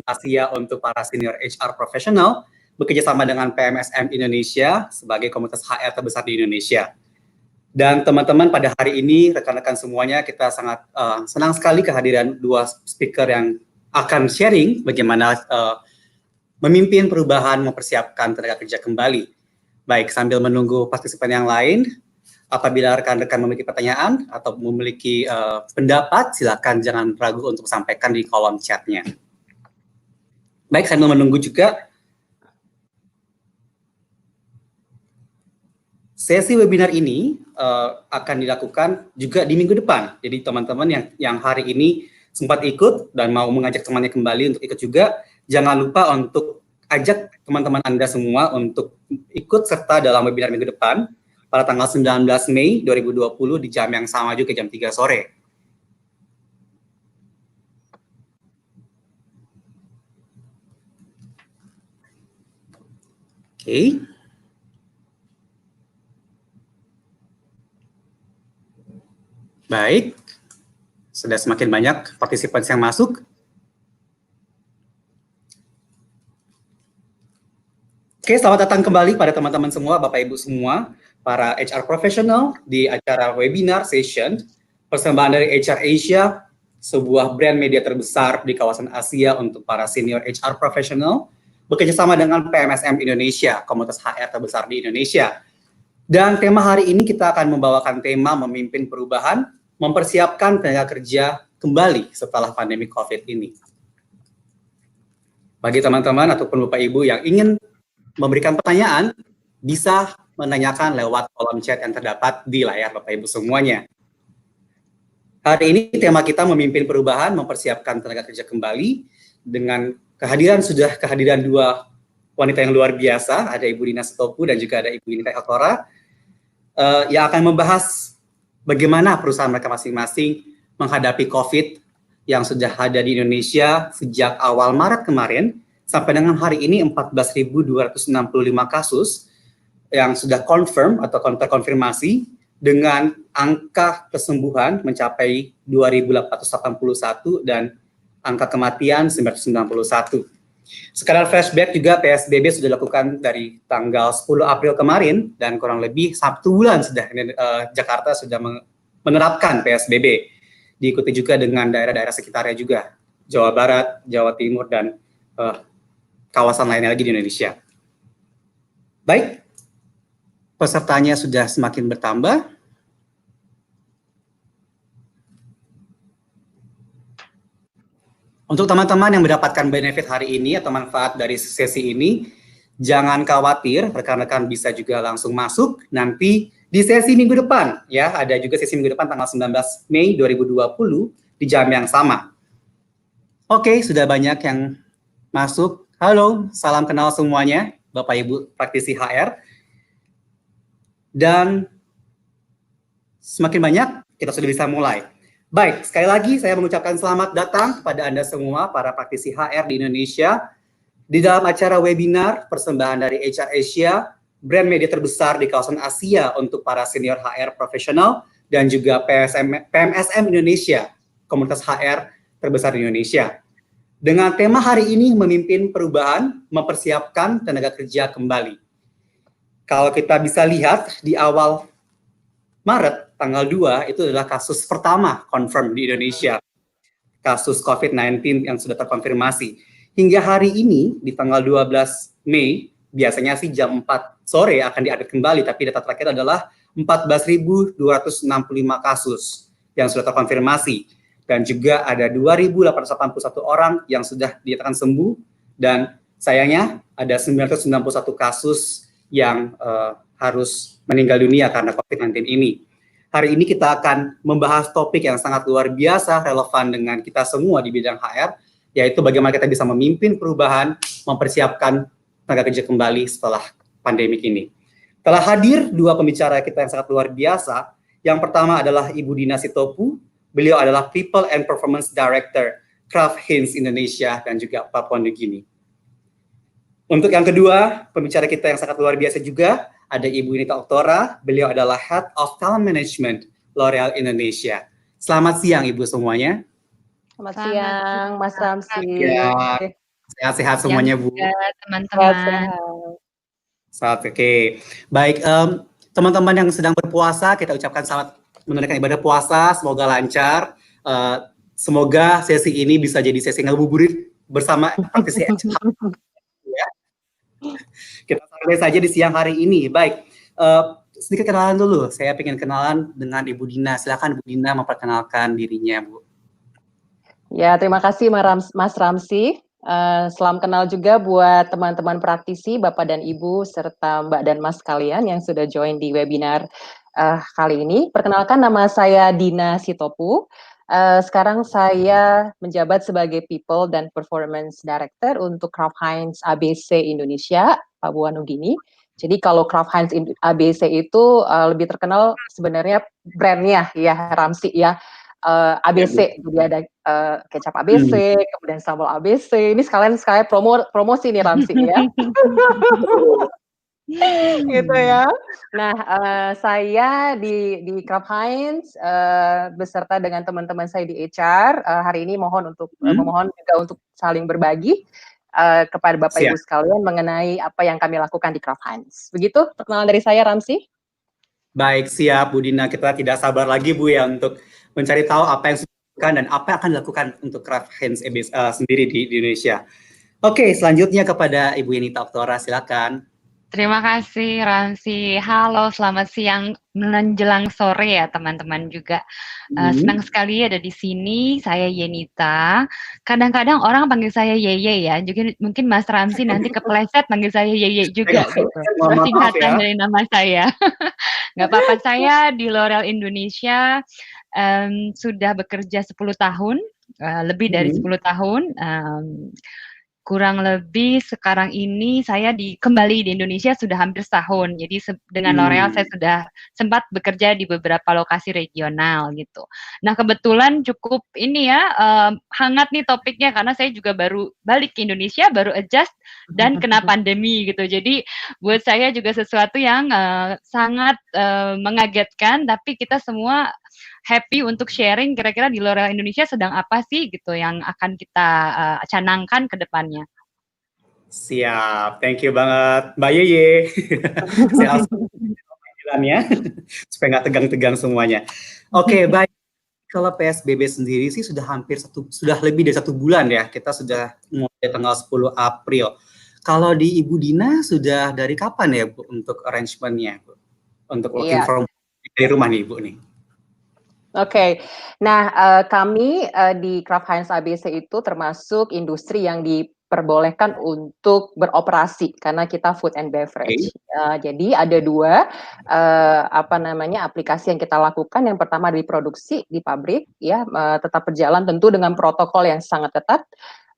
Asia untuk para senior HR profesional, bekerjasama dengan PMSM Indonesia sebagai komunitas HR terbesar di Indonesia. Dan teman-teman, pada hari ini rekan-rekan semuanya, kita sangat senang sekali kehadiran dua speaker yang akan sharing bagaimana memimpin perubahan, mempersiapkan tenaga kerja kembali. Baik, sambil menunggu partisipan yang lain, apabila rekan-rekan memiliki pertanyaan atau memiliki pendapat, silakan jangan ragu untuk sampaikan di kolom chatnya. Baik, sambil menunggu juga, sesi webinar ini akan dilakukan juga di minggu depan. Jadi teman-teman yang hari ini sempat ikut dan mau mengajak temannya kembali untuk ikut juga, jangan lupa untuk ajak teman-teman Anda semua untuk ikut serta dalam webinar minggu depan pada tanggal 19 Mei 2020 di jam yang sama juga, jam 3 sore. Oke. Baik, sudah semakin banyak partisipan yang masuk. Oke, selamat datang kembali pada teman-teman semua, Bapak Ibu semua, para HR professional di acara webinar session persembahan dari HR Asia, sebuah brand media terbesar di kawasan Asia untuk para senior HR professional, bekerjasama dengan PMSM Indonesia, komunitas HR terbesar di Indonesia. Dan tema hari ini kita akan membawakan tema memimpin perubahan, mempersiapkan tenaga kerja kembali setelah pandemi COVID ini. Bagi teman-teman ataupun Bapak Ibu yang ingin memberikan pertanyaan, bisa menanyakan lewat kolom chat yang terdapat di layar Bapak Ibu semuanya. Hari ini tema kita memimpin perubahan, mempersiapkan tenaga kerja kembali, dengan kehadiran dua wanita yang luar biasa, ada Ibu Dina Sitopu dan juga ada Ibu Nita Eltora, yang akan membahas bagaimana perusahaan mereka masing-masing menghadapi COVID yang sudah ada di Indonesia sejak awal Maret kemarin, sampai dengan hari ini 14.265 kasus yang sudah confirm atau terkonfirmasi, dengan angka kesembuhan mencapai 2.881 dan angka kematian 991. Sekadar flashback juga, PSBB sudah dilakukan dari tanggal 10 April kemarin, dan kurang lebih 1 bulan sudah Jakarta sudah menerapkan PSBB. Diikuti juga dengan daerah-daerah sekitarnya juga, Jawa Barat, Jawa Timur, dan kawasan lainnya lagi di Indonesia. Baik, pesertanya sudah semakin bertambah. Untuk teman-teman yang mendapatkan benefit hari ini atau manfaat dari sesi ini, jangan khawatir, rekan-rekan bisa juga langsung masuk nanti di sesi minggu depan. Ya, ada juga sesi minggu depan tanggal 19 Mei 2020 di jam yang sama. Oke, sudah banyak yang masuk. Halo, salam kenal semuanya, Bapak Ibu praktisi HR. Dan semakin banyak, kita sudah bisa mulai. Baik, sekali lagi saya mengucapkan selamat datang kepada Anda semua, para praktisi HR di Indonesia, di dalam acara webinar persembahan dari HR Asia, brand media terbesar di kawasan Asia untuk para senior HR profesional, dan juga PMSM Indonesia, komunitas HR terbesar di Indonesia. Dengan tema hari ini, memimpin perubahan, mempersiapkan tenaga kerja kembali. Kalau kita bisa lihat di awal Maret, tanggal 2, itu adalah kasus pertama confirm di Indonesia. Kasus COVID-19 yang sudah terkonfirmasi. Hingga hari ini, di tanggal 12 Mei, biasanya sih jam 4 sore akan diupdate kembali, tapi data terakhir adalah 14.265 kasus yang sudah terkonfirmasi. Dan juga ada 2.881 orang yang sudah dinyatakan sembuh, dan sayangnya ada 991 kasus yang harus meninggal dunia karena COVID-19 ini. Hari ini kita akan membahas topik yang sangat luar biasa, relevan dengan kita semua di bidang HR, yaitu bagaimana kita bisa memimpin perubahan, mempersiapkan tenaga kerja kembali setelah pandemi ini. Telah hadir dua pembicara kita yang sangat luar biasa. Yang pertama adalah Ibu Dina Sitopu. Beliau adalah People and Performance Director Kraft Heinz Indonesia dan juga Papua New Guinea. Untuk yang kedua, pembicara kita yang sangat luar biasa juga, ada Ibu Nita Eltora. Beliau adalah Head of Talent Management L'Oreal Indonesia. Selamat siang Ibu semuanya. Selamat siang Mas Ramsi. Ya, Sehat-sehat Siang semuanya, Bu. juga teman-teman. Saat oke. Baik, teman-teman yang sedang berpuasa, kita ucapkan selamat menunaikan ibadah puasa, semoga lancar. Semoga sesi ini bisa jadi sesi ngabuburit bersama praktisi ya. Kita sampai saja di siang hari ini. Baik, sedikit kenalan dulu. Saya ingin kenalan dengan Ibu Dina. Silakan Ibu Dina memperkenalkan dirinya, Bu. Ya, terima kasih Mas Ramsi. Salam kenal juga buat teman-teman praktisi, Bapak dan Ibu, serta Mbak dan Mas kalian yang sudah join di webinar kali ini. Perkenalkan, nama saya Dina Sitopu. Sekarang saya menjabat sebagai People dan Performance Director untuk Kraft Heinz ABC Indonesia, Papua Nugini. Jadi kalau Kraft Heinz ABC itu lebih terkenal sebenarnya brandnya ya, Ramsi ya. ABC, jadi ada kecap ABC, kemudian sambal ABC. Ini sekalian promosi nih Ramsi ya. Gitu ya. Nah, saya di Kraft Heinz beserta dengan teman-teman saya di HR hari ini memohon juga untuk saling berbagi kepada Bapak Ibu sekalian mengenai apa yang kami lakukan di Kraft Heinz. Begitu perkenalan dari saya, Ramsi. Baik, siap Bu Dina. Kita tidak sabar lagi Bu ya untuk mencari tahu apa yang sudah dilakukan dan apa yang akan dilakukan untuk Kraft Heinz sendiri di Indonesia. Oke, selanjutnya kepada Ibu Yenita Oktora, silakan. Terima kasih Ramsi. Halo, selamat siang menjelang sore ya teman-teman juga. Senang sekali ada di sini. Saya Yenita. Kadang-kadang orang panggil saya Yeye ya. Juga mungkin Mas Ramsi nanti kepleset panggil saya Yeye juga gitu. Singkatan dari nama saya. Nggak apa-apa, saya di L'Oréal Indonesia sudah bekerja 10 tahun, lebih dari 10 tahun. Kurang lebih sekarang ini saya kembali di Indonesia sudah hampir setahun. Jadi dengan L'Oréal saya sudah sempat bekerja di beberapa lokasi regional gitu. Nah kebetulan cukup ini ya hangat nih topiknya karena saya juga baru balik ke Indonesia, baru adjust dan kena pandemi gitu. Jadi buat saya juga sesuatu yang sangat mengagetkan. Tapi kita semua happy untuk sharing kira-kira di L'Oréal Indonesia sedang apa sih gitu yang akan kita canangkan ke depannya. Siap, thank you banget Mbak Yeye. Saya panggilannya supaya nggak tegang-tegang semuanya. Oke, baik. Kalau PSBB sendiri sih sudah lebih dari 1 bulan ya. Kita sudah mulai tanggal 10 April. Kalau di Ibu Dina sudah dari kapan ya Bu untuk arrangement-nya Bu? Untuk working from dari rumah nih Ibu nih. Oke, nah kami di Kraft Heinz ABC itu termasuk industri yang diperbolehkan untuk beroperasi karena kita food and beverage. Jadi ada 2 aplikasi yang kita lakukan. Yang pertama diproduksi di pabrik ya, tetap berjalan tentu dengan protokol yang sangat ketat.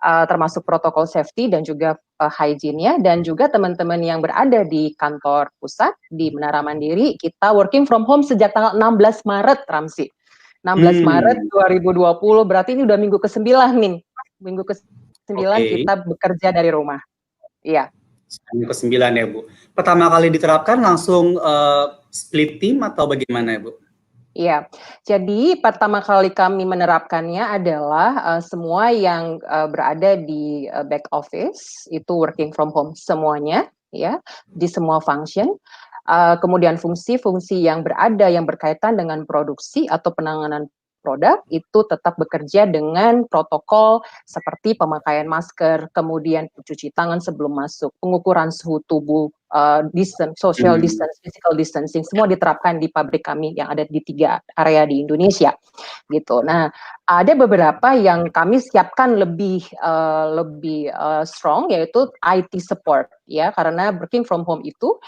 Termasuk protokol safety dan juga hygiene-nya, dan juga teman-teman yang berada di kantor pusat di Menara Mandiri, kita working from home sejak tanggal 16 Maret, Ramsi. 16 Maret 2020, berarti ini udah minggu ke-9 nih. Minggu ke-9 kita bekerja dari rumah. Iya. Minggu ke-9 ya, Bu. Pertama kali diterapkan langsung split team atau bagaimana ya, Bu? Iya, jadi pertama kali kami menerapkannya adalah semua yang berada di back office itu working from home semuanya, ya, di semua function. Kemudian fungsi-fungsi yang berkaitan dengan produksi atau penanganan produk itu tetap bekerja dengan protokol seperti pemakaian masker, kemudian cuci tangan sebelum masuk, pengukuran suhu tubuh, social distance, physical distancing, semua diterapkan di pabrik kami yang ada di 3 area di Indonesia, gitu. Nah, ada beberapa yang kami siapkan lebih strong, yaitu IT support, ya, karena working from home itu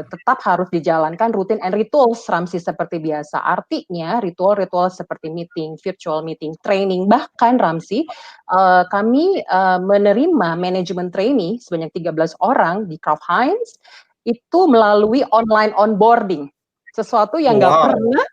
tetap harus dijalankan rutin and rituals, Ramsi, seperti biasa. Artinya ritual-ritual seperti meeting, virtual meeting, training, bahkan Ramsi, kami menerima manajemen trainee sebanyak 13 orang di Kraft Heinz itu melalui online onboarding, sesuatu yang nggak pernah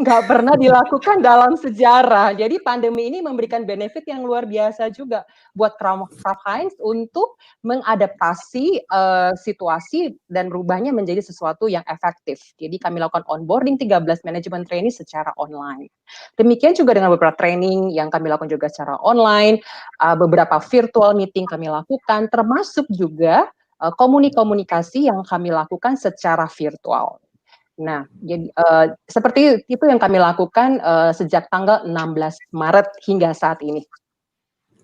nggak pernah dilakukan dalam sejarah. Jadi pandemi ini memberikan benefit yang luar biasa juga buat Kraft Heinz untuk mengadaptasi situasi dan berubahnya menjadi sesuatu yang efektif. Jadi kami lakukan onboarding 13 manajemen trainee secara online. Demikian juga dengan beberapa training yang kami lakukan juga secara online, beberapa virtual meeting kami lakukan, termasuk juga komunikasi yang kami lakukan secara virtual. Nah, jadi seperti itu yang kami lakukan sejak tanggal 16 Maret hingga saat ini.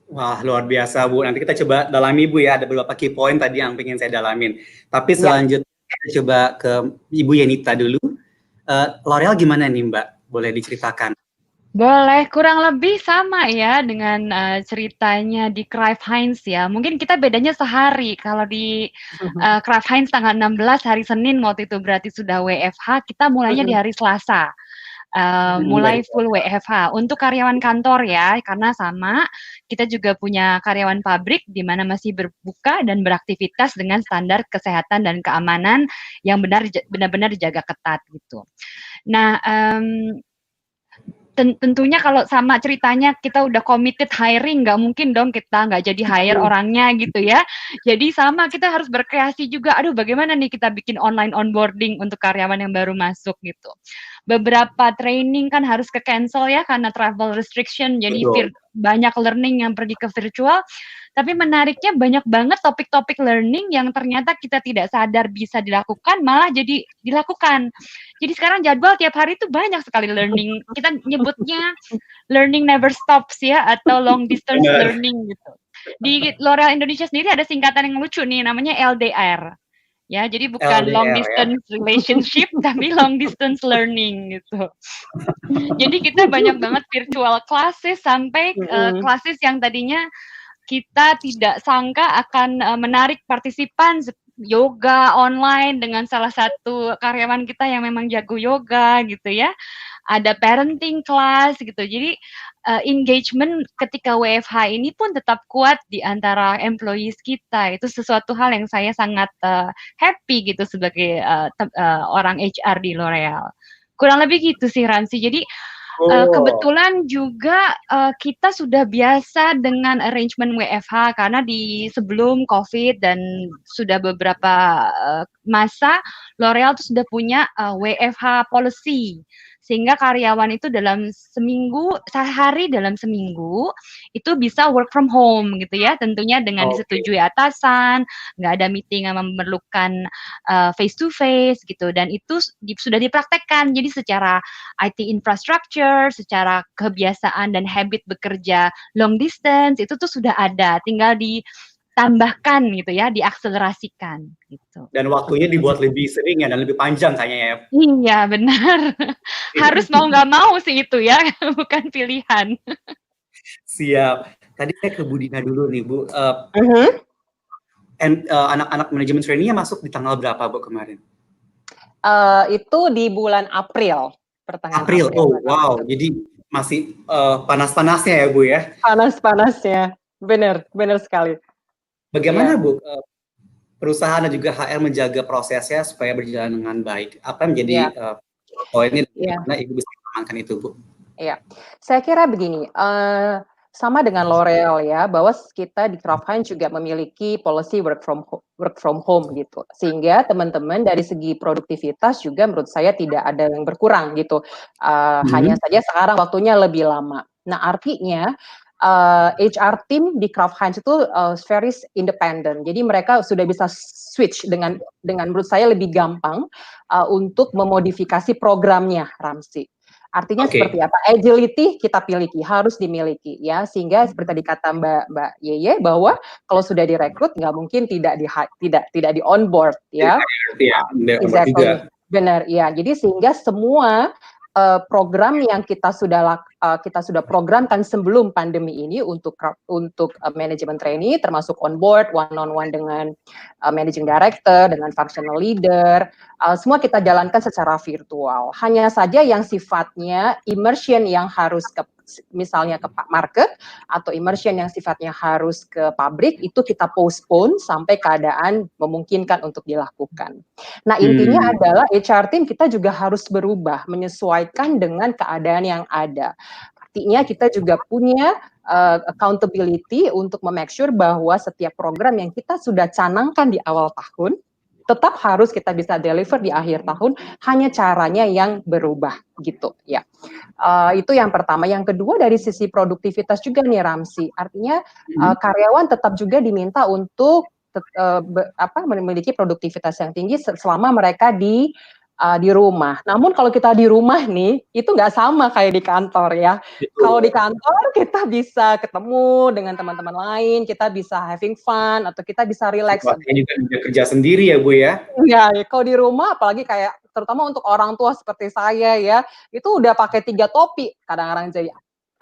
Wah, luar biasa, Bu. Nanti kita coba dalami, Bu, ya. Ada beberapa key point tadi yang ingin saya dalamin. Tapi selanjutnya kita coba ke Ibu Yenita dulu. L'Oreal gimana nih, Mbak? Boleh diceritakan? Boleh, kurang lebih sama ya dengan ceritanya di Kraft Heinz ya. Mungkin kita bedanya sehari. Kalau di Kraft Heinz tanggal 16 hari Senin waktu itu berarti sudah WFH, kita mulainya di hari Selasa. Mulai full WFH. Untuk karyawan kantor ya, karena sama, kita juga punya karyawan pabrik di mana masih berbuka dan beraktivitas dengan standar kesehatan dan keamanan yang benar-benar dijaga ketat gitu. Nah, tentunya kalau sama ceritanya kita udah committed hiring, nggak mungkin dong kita nggak jadi hire orangnya gitu ya. Jadi sama kita harus berkreasi juga. Aduh, bagaimana nih kita bikin online onboarding untuk karyawan yang baru masuk gitu. Beberapa training kan harus ke cancel ya karena travel restriction. Jadi banyak learning yang pergi ke virtual. Tapi menariknya banyak banget topik-topik learning yang ternyata kita tidak sadar bisa dilakukan, malah jadi dilakukan. Jadi sekarang jadwal tiap hari itu banyak sekali learning. Kita nyebutnya learning never stops ya, atau long distance learning gitu. Di L'Oreal Indonesia sendiri ada singkatan yang lucu nih, namanya LDR. Ya, jadi bukan LDR, long distance relationship, tapi long distance learning gitu. Jadi kita banyak banget virtual classes sampai classes yang tadinya kita tidak sangka akan menarik partisipan, yoga online dengan salah satu karyawan kita yang memang jago yoga gitu ya. Ada parenting class gitu. Jadi engagement ketika WFH ini pun tetap kuat di antara employees kita. Itu sesuatu hal yang saya sangat happy gitu sebagai orang HR di L'Oreal. Kurang lebih gitu sih, Ransi. Jadi kebetulan juga kita sudah biasa dengan arrangement WFH karena di sebelum COVID dan sudah beberapa masa L'Oreal tuh sudah punya WFH policy. Sehingga karyawan itu dalam sehari dalam seminggu itu bisa work from home gitu ya, tentunya dengan disetujui atasan, nggak ada meeting yang memerlukan face to face gitu, dan itu sudah dipraktekkan. Jadi secara IT infrastructure, secara kebiasaan dan habit bekerja long distance itu tuh sudah ada, tinggal ditambahkan gitu ya, diakselerasikan gitu. Dan waktunya dibuat lebih sering ya, dan lebih panjang kayaknya ya. Iya, benar. Harus mau nggak mau sih itu ya, bukan pilihan. Siap. Tadi saya ke Bu Dina dulu nih, Bu. Anak-anak manajemen trainee-nya masuk di tanggal berapa, Bu, kemarin? Itu di bulan April, pertengahan April. Oh, wow. Jadi masih panas-panasnya ya, Bu ya? Panas-panasnya. Benar sekali. Bagaimana, Bu, perusahaan dan juga HR menjaga prosesnya supaya berjalan dengan baik? Apa yang menjadi poinnya bagaimana Ibu bisa mengamankan itu, Bu? Iya, saya kira begini, sama dengan L'Oreal ya, bahwa kita di Kraft Heinz juga memiliki policy work from home gitu, sehingga teman-teman dari segi produktivitas juga menurut saya tidak ada yang berkurang gitu, hanya saja sekarang waktunya lebih lama. Nah, artinya HR team di Kraft Heinz itu very independent, jadi mereka sudah bisa switch dengan menurut saya lebih gampang untuk memodifikasi programnya, Ramsi. Artinya seperti apa? Agility kita harus dimiliki ya, sehingga seperti tadi kata Mbak Yeye bahwa kalau sudah direkrut nggak mungkin tidak di onboard ya. Exactly. Benar ya. Jadi sehingga semua program yang kita sudah programkan sebelum pandemi ini untuk manajemen trainee, termasuk onboard, one-on-one dengan managing director, dengan functional leader, semua kita jalankan secara virtual. Hanya saja yang sifatnya immersion yang harus misalnya ke market atau immersion yang sifatnya harus ke pabrik, itu kita postpone sampai keadaan memungkinkan untuk dilakukan. Nah, intinya adalah HR team kita juga harus berubah, menyesuaikan dengan keadaan yang ada. Artinya kita juga punya accountability untuk make sure bahwa setiap program yang kita sudah canangkan di awal tahun tetap harus kita bisa deliver di akhir tahun, hanya caranya yang berubah gitu ya. Itu yang pertama. Yang kedua dari sisi produktivitas juga nih Ramsi, artinya karyawan tetap juga diminta untuk memiliki produktivitas yang tinggi selama mereka di rumah. Namun kalau kita di rumah nih, itu nggak sama kayak di kantor ya. Kalau di kantor kita bisa ketemu dengan teman-teman lain, kita bisa having fun, atau kita bisa relax. Ini juga bisa kerja sendiri ya Bu ya? Iya, kalau di rumah apalagi kayak terutama untuk orang tua seperti saya ya, itu udah pakai 3 topi, kadang-kadang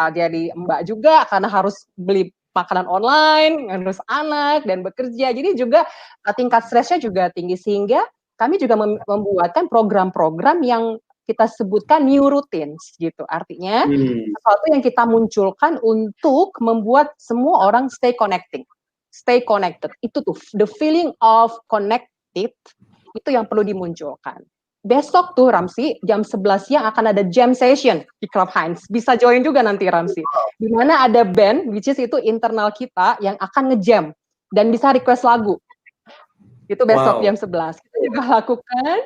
jadi mbak juga karena harus beli makanan online, ngurus anak, dan bekerja. Jadi juga tingkat stresnya juga tinggi, sehingga kami juga membuatkan program-program yang kita sebutkan new routines gitu. Artinya sesuatu yang kita munculkan untuk membuat semua orang stay connected. Itu tuh the feeling of connected itu yang perlu dimunculkan. Besok tuh Ramsi jam 11 siang akan ada jam session di Club Heinz. Bisa join juga nanti Ramsi. Di mana ada band which is itu internal kita yang akan ngejam dan bisa request lagu. Itu besok jam 11. Kita juga lakukan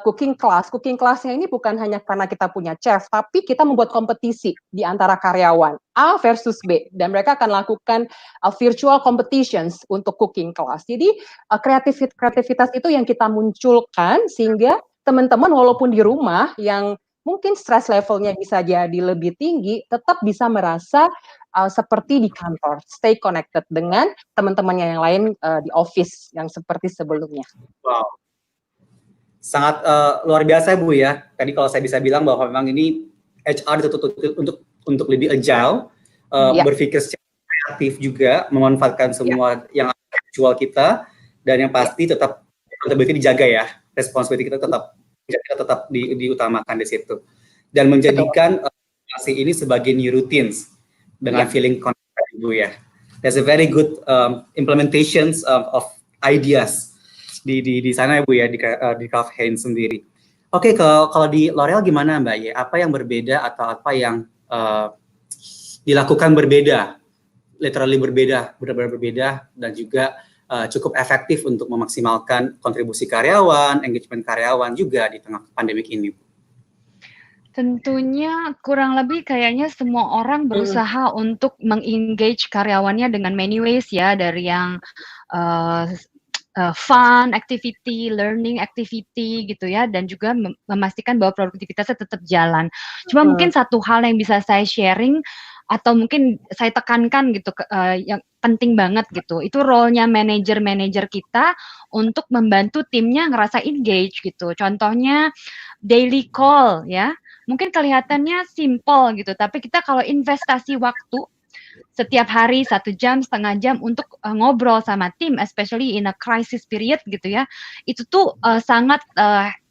cooking class. Cooking class-nya ini bukan hanya karena kita punya chef, tapi kita membuat kompetisi di antara karyawan A versus B, dan mereka akan lakukan virtual competitions untuk cooking class. Jadi kreativitas itu yang kita munculkan sehingga teman-teman walaupun di rumah yang mungkin stress levelnya bisa jadi lebih tinggi, tetap bisa merasa seperti di kantor, stay connected dengan teman-temannya yang lain di office yang seperti sebelumnya. Wow, sangat luar biasa Bu ya. Tadi kalau saya bisa bilang bahwa memang ini HR dituntut untuk lebih agile, berpikir secara kreatif juga, memanfaatkan semua yang ada virtual kita, dan yang pasti tetap accountability dijaga ya, responsibility kita tetap diutamakan di situ, dan menjadikan ini sebagai new routines dengan feeling connected Bu ya. There's a very good implementations of ideas di sana Bu ya, di Kraft Heinz sendiri. Oke, kalau di L'Oreal gimana Mbak ya? Apa yang berbeda atau apa yang dilakukan berbeda, literally berbeda, benar-benar berbeda, dan juga cukup efektif untuk memaksimalkan kontribusi karyawan, engagement karyawan juga di tengah pandemik ini? Tentunya kurang lebih kayaknya semua orang berusaha untuk meng-engage karyawannya dengan many ways ya, dari yang fun activity, learning activity gitu ya, dan juga memastikan bahwa produktivitasnya tetap jalan. Cuma mungkin satu hal yang bisa saya sharing atau mungkin saya tekankan gitu, yang penting banget gitu, itu role-nya manajer-manajer kita untuk membantu timnya ngerasa engage gitu. Contohnya daily call ya, mungkin kelihatannya simple gitu, tapi kita kalau investasi waktu setiap hari 1 jam, setengah jam untuk ngobrol sama tim, especially in a crisis period gitu ya, itu tuh sangat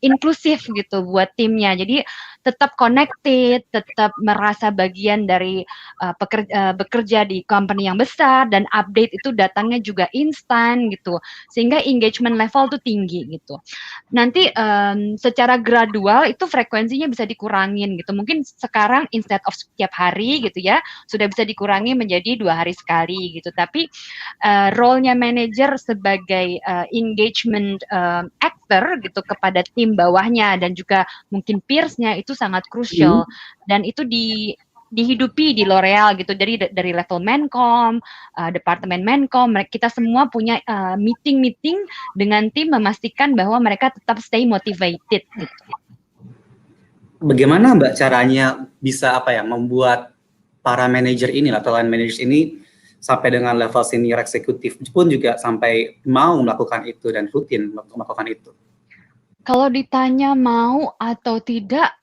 inklusif gitu buat timnya. Jadi tetap connected, tetap merasa bagian dari bekerja di company yang besar, dan update itu datangnya juga instan gitu, sehingga engagement level tuh tinggi gitu. Nanti secara gradual itu frekuensinya bisa dikurangin gitu. Mungkin sekarang instead of setiap hari gitu ya, sudah bisa dikurangi menjadi 2 hari sekali gitu. Tapi role-nya manager sebagai engagement actor gitu kepada tim bawahnya dan juga mungkin peers-nya itu sangat krusial, dan itu dihidupi di L'Oreal gitu, dari level Menkom, departemen Menkom, kita semua punya meeting dengan tim memastikan bahwa mereka tetap stay motivated gitu. Bagaimana Mbak caranya bisa membuat para manajer ini atau line managers ini sampai dengan level senior eksekutif pun juga sampai mau melakukan itu dan rutin melakukan itu? Kalau ditanya mau atau tidak,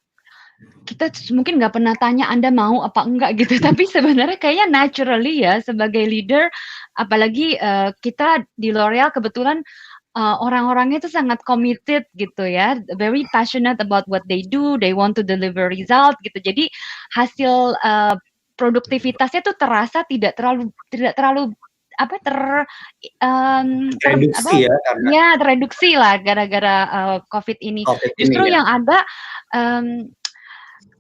kita mungkin nggak pernah tanya Anda mau apa enggak gitu, tapi sebenarnya kayaknya naturally ya sebagai leader, apalagi kita di L'Oreal kebetulan orang-orangnya itu sangat committed gitu ya, very passionate about what they do, they want to deliver result gitu. Jadi hasil produktivitasnya tuh terasa tidak terlalu apa Reduksi ya karena ya tereduksi lah gara-gara COVID ini. COVID ini Justru ya. yang ada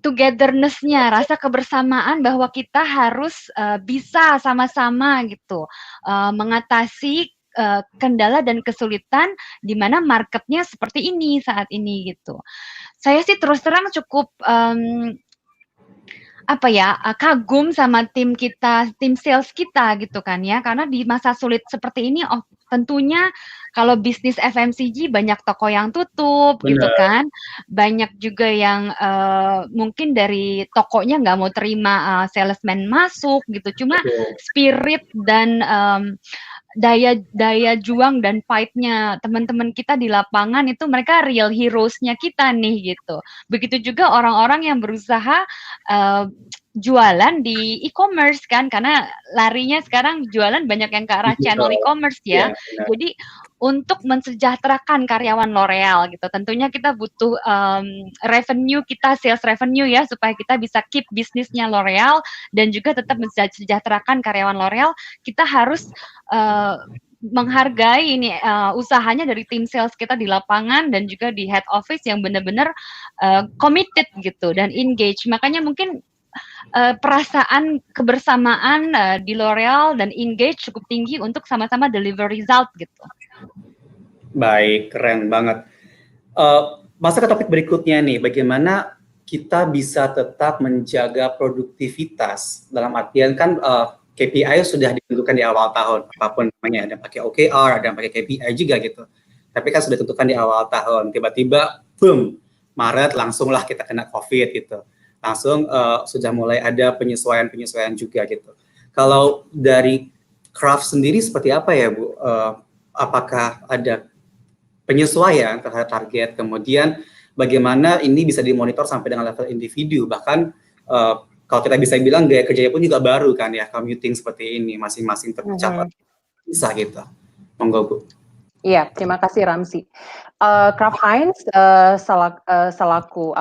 togetherness-nya, rasa kebersamaan bahwa kita harus bisa sama-sama gitu mengatasi kendala dan kesulitan di mana marketnya seperti ini saat ini gitu. Saya sih terus terang cukup kagum sama tim kita, tim sales kita gitu kan ya, karena di masa sulit seperti ini tentunya kalau bisnis FMCG banyak toko yang tutup gitu Benar. kan, banyak juga yang mungkin dari tokonya nggak mau terima salesman masuk gitu, cuma Betul. spirit dan daya juang dan fight-nya teman-teman kita di lapangan itu mereka real heroes-nya kita nih gitu. Begitu juga orang-orang yang berusaha jualan di e-commerce kan, karena larinya sekarang jualan banyak yang ke arah channel e-commerce ya. Benar. Jadi untuk mensejahterakan karyawan L'Oreal gitu, tentunya kita butuh revenue kita, sales revenue ya, supaya kita bisa keep bisnisnya L'Oreal dan juga tetap mensejahterakan karyawan L'Oreal. Kita harus menghargai ini usahanya dari tim sales kita di lapangan dan juga di head office yang benar-benar committed gitu dan engage. Makanya mungkin perasaan kebersamaan di L'Oreal dan engage cukup tinggi untuk sama-sama deliver result gitu. Baik, keren banget. Masuk ke topik berikutnya nih, bagaimana kita bisa tetap menjaga produktivitas dalam artian kan KPI sudah ditentukan di awal tahun, apapun namanya, ada yang pakai OKR, ada yang pakai KPI juga gitu. Tapi kan sudah ditentukan di awal tahun, tiba-tiba, boom, Maret langsunglah kita kena COVID gitu. Langsung sudah mulai ada penyesuaian juga gitu. Kalau dari Craft sendiri seperti apa ya Bu? Apakah ada penyesuaian terhadap target, kemudian bagaimana ini bisa dimonitor sampai dengan level individu, bahkan kalau kita bisa bilang gaya kerjanya pun juga baru kan ya, commuting seperti ini, masing-masing tercapai bisa gitu. Monggo Bu. Iya, terima kasih Ramzi. Kraft Heinz selaku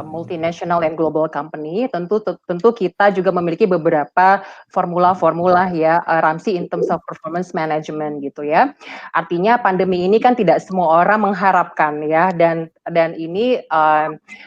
multinational and global company, tentu kita juga memiliki beberapa formula ya, Ramzi, in terms of performance management gitu ya. Artinya pandemi ini kan tidak semua orang mengharapkan ya, dan ini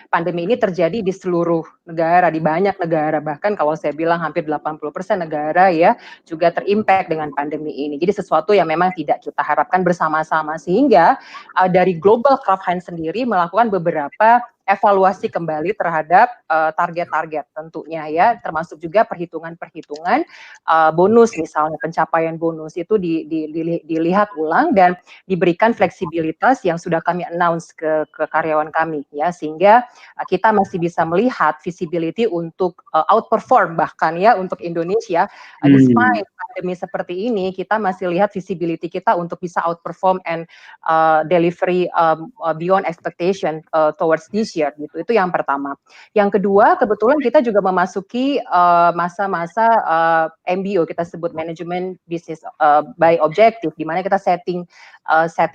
pandemi ini terjadi di seluruh negara, di banyak negara, bahkan kalau saya bilang hampir 80% negara ya juga terimpact dengan pandemi ini. Jadi sesuatu yang memang tidak kita harapkan bersama-sama, sehingga dari global Kraft Heinz sendiri melakukan beberapa evaluasi kembali terhadap target-target tentunya ya, termasuk juga perhitungan-perhitungan bonus, misalnya pencapaian bonus itu dilihat ulang dan diberikan fleksibilitas yang sudah kami announce ke karyawan kami ya, sehingga kita masih bisa melihat visibility untuk outperform, bahkan ya untuk Indonesia despite pandemi seperti ini, kita masih lihat visibility kita untuk bisa outperform and delivery beyond expectation towards this year gitu. Itu yang pertama. Yang kedua, kebetulan kita juga memasuki masa-masa MBO, kita sebut Management Business by Objective, di mana kita setting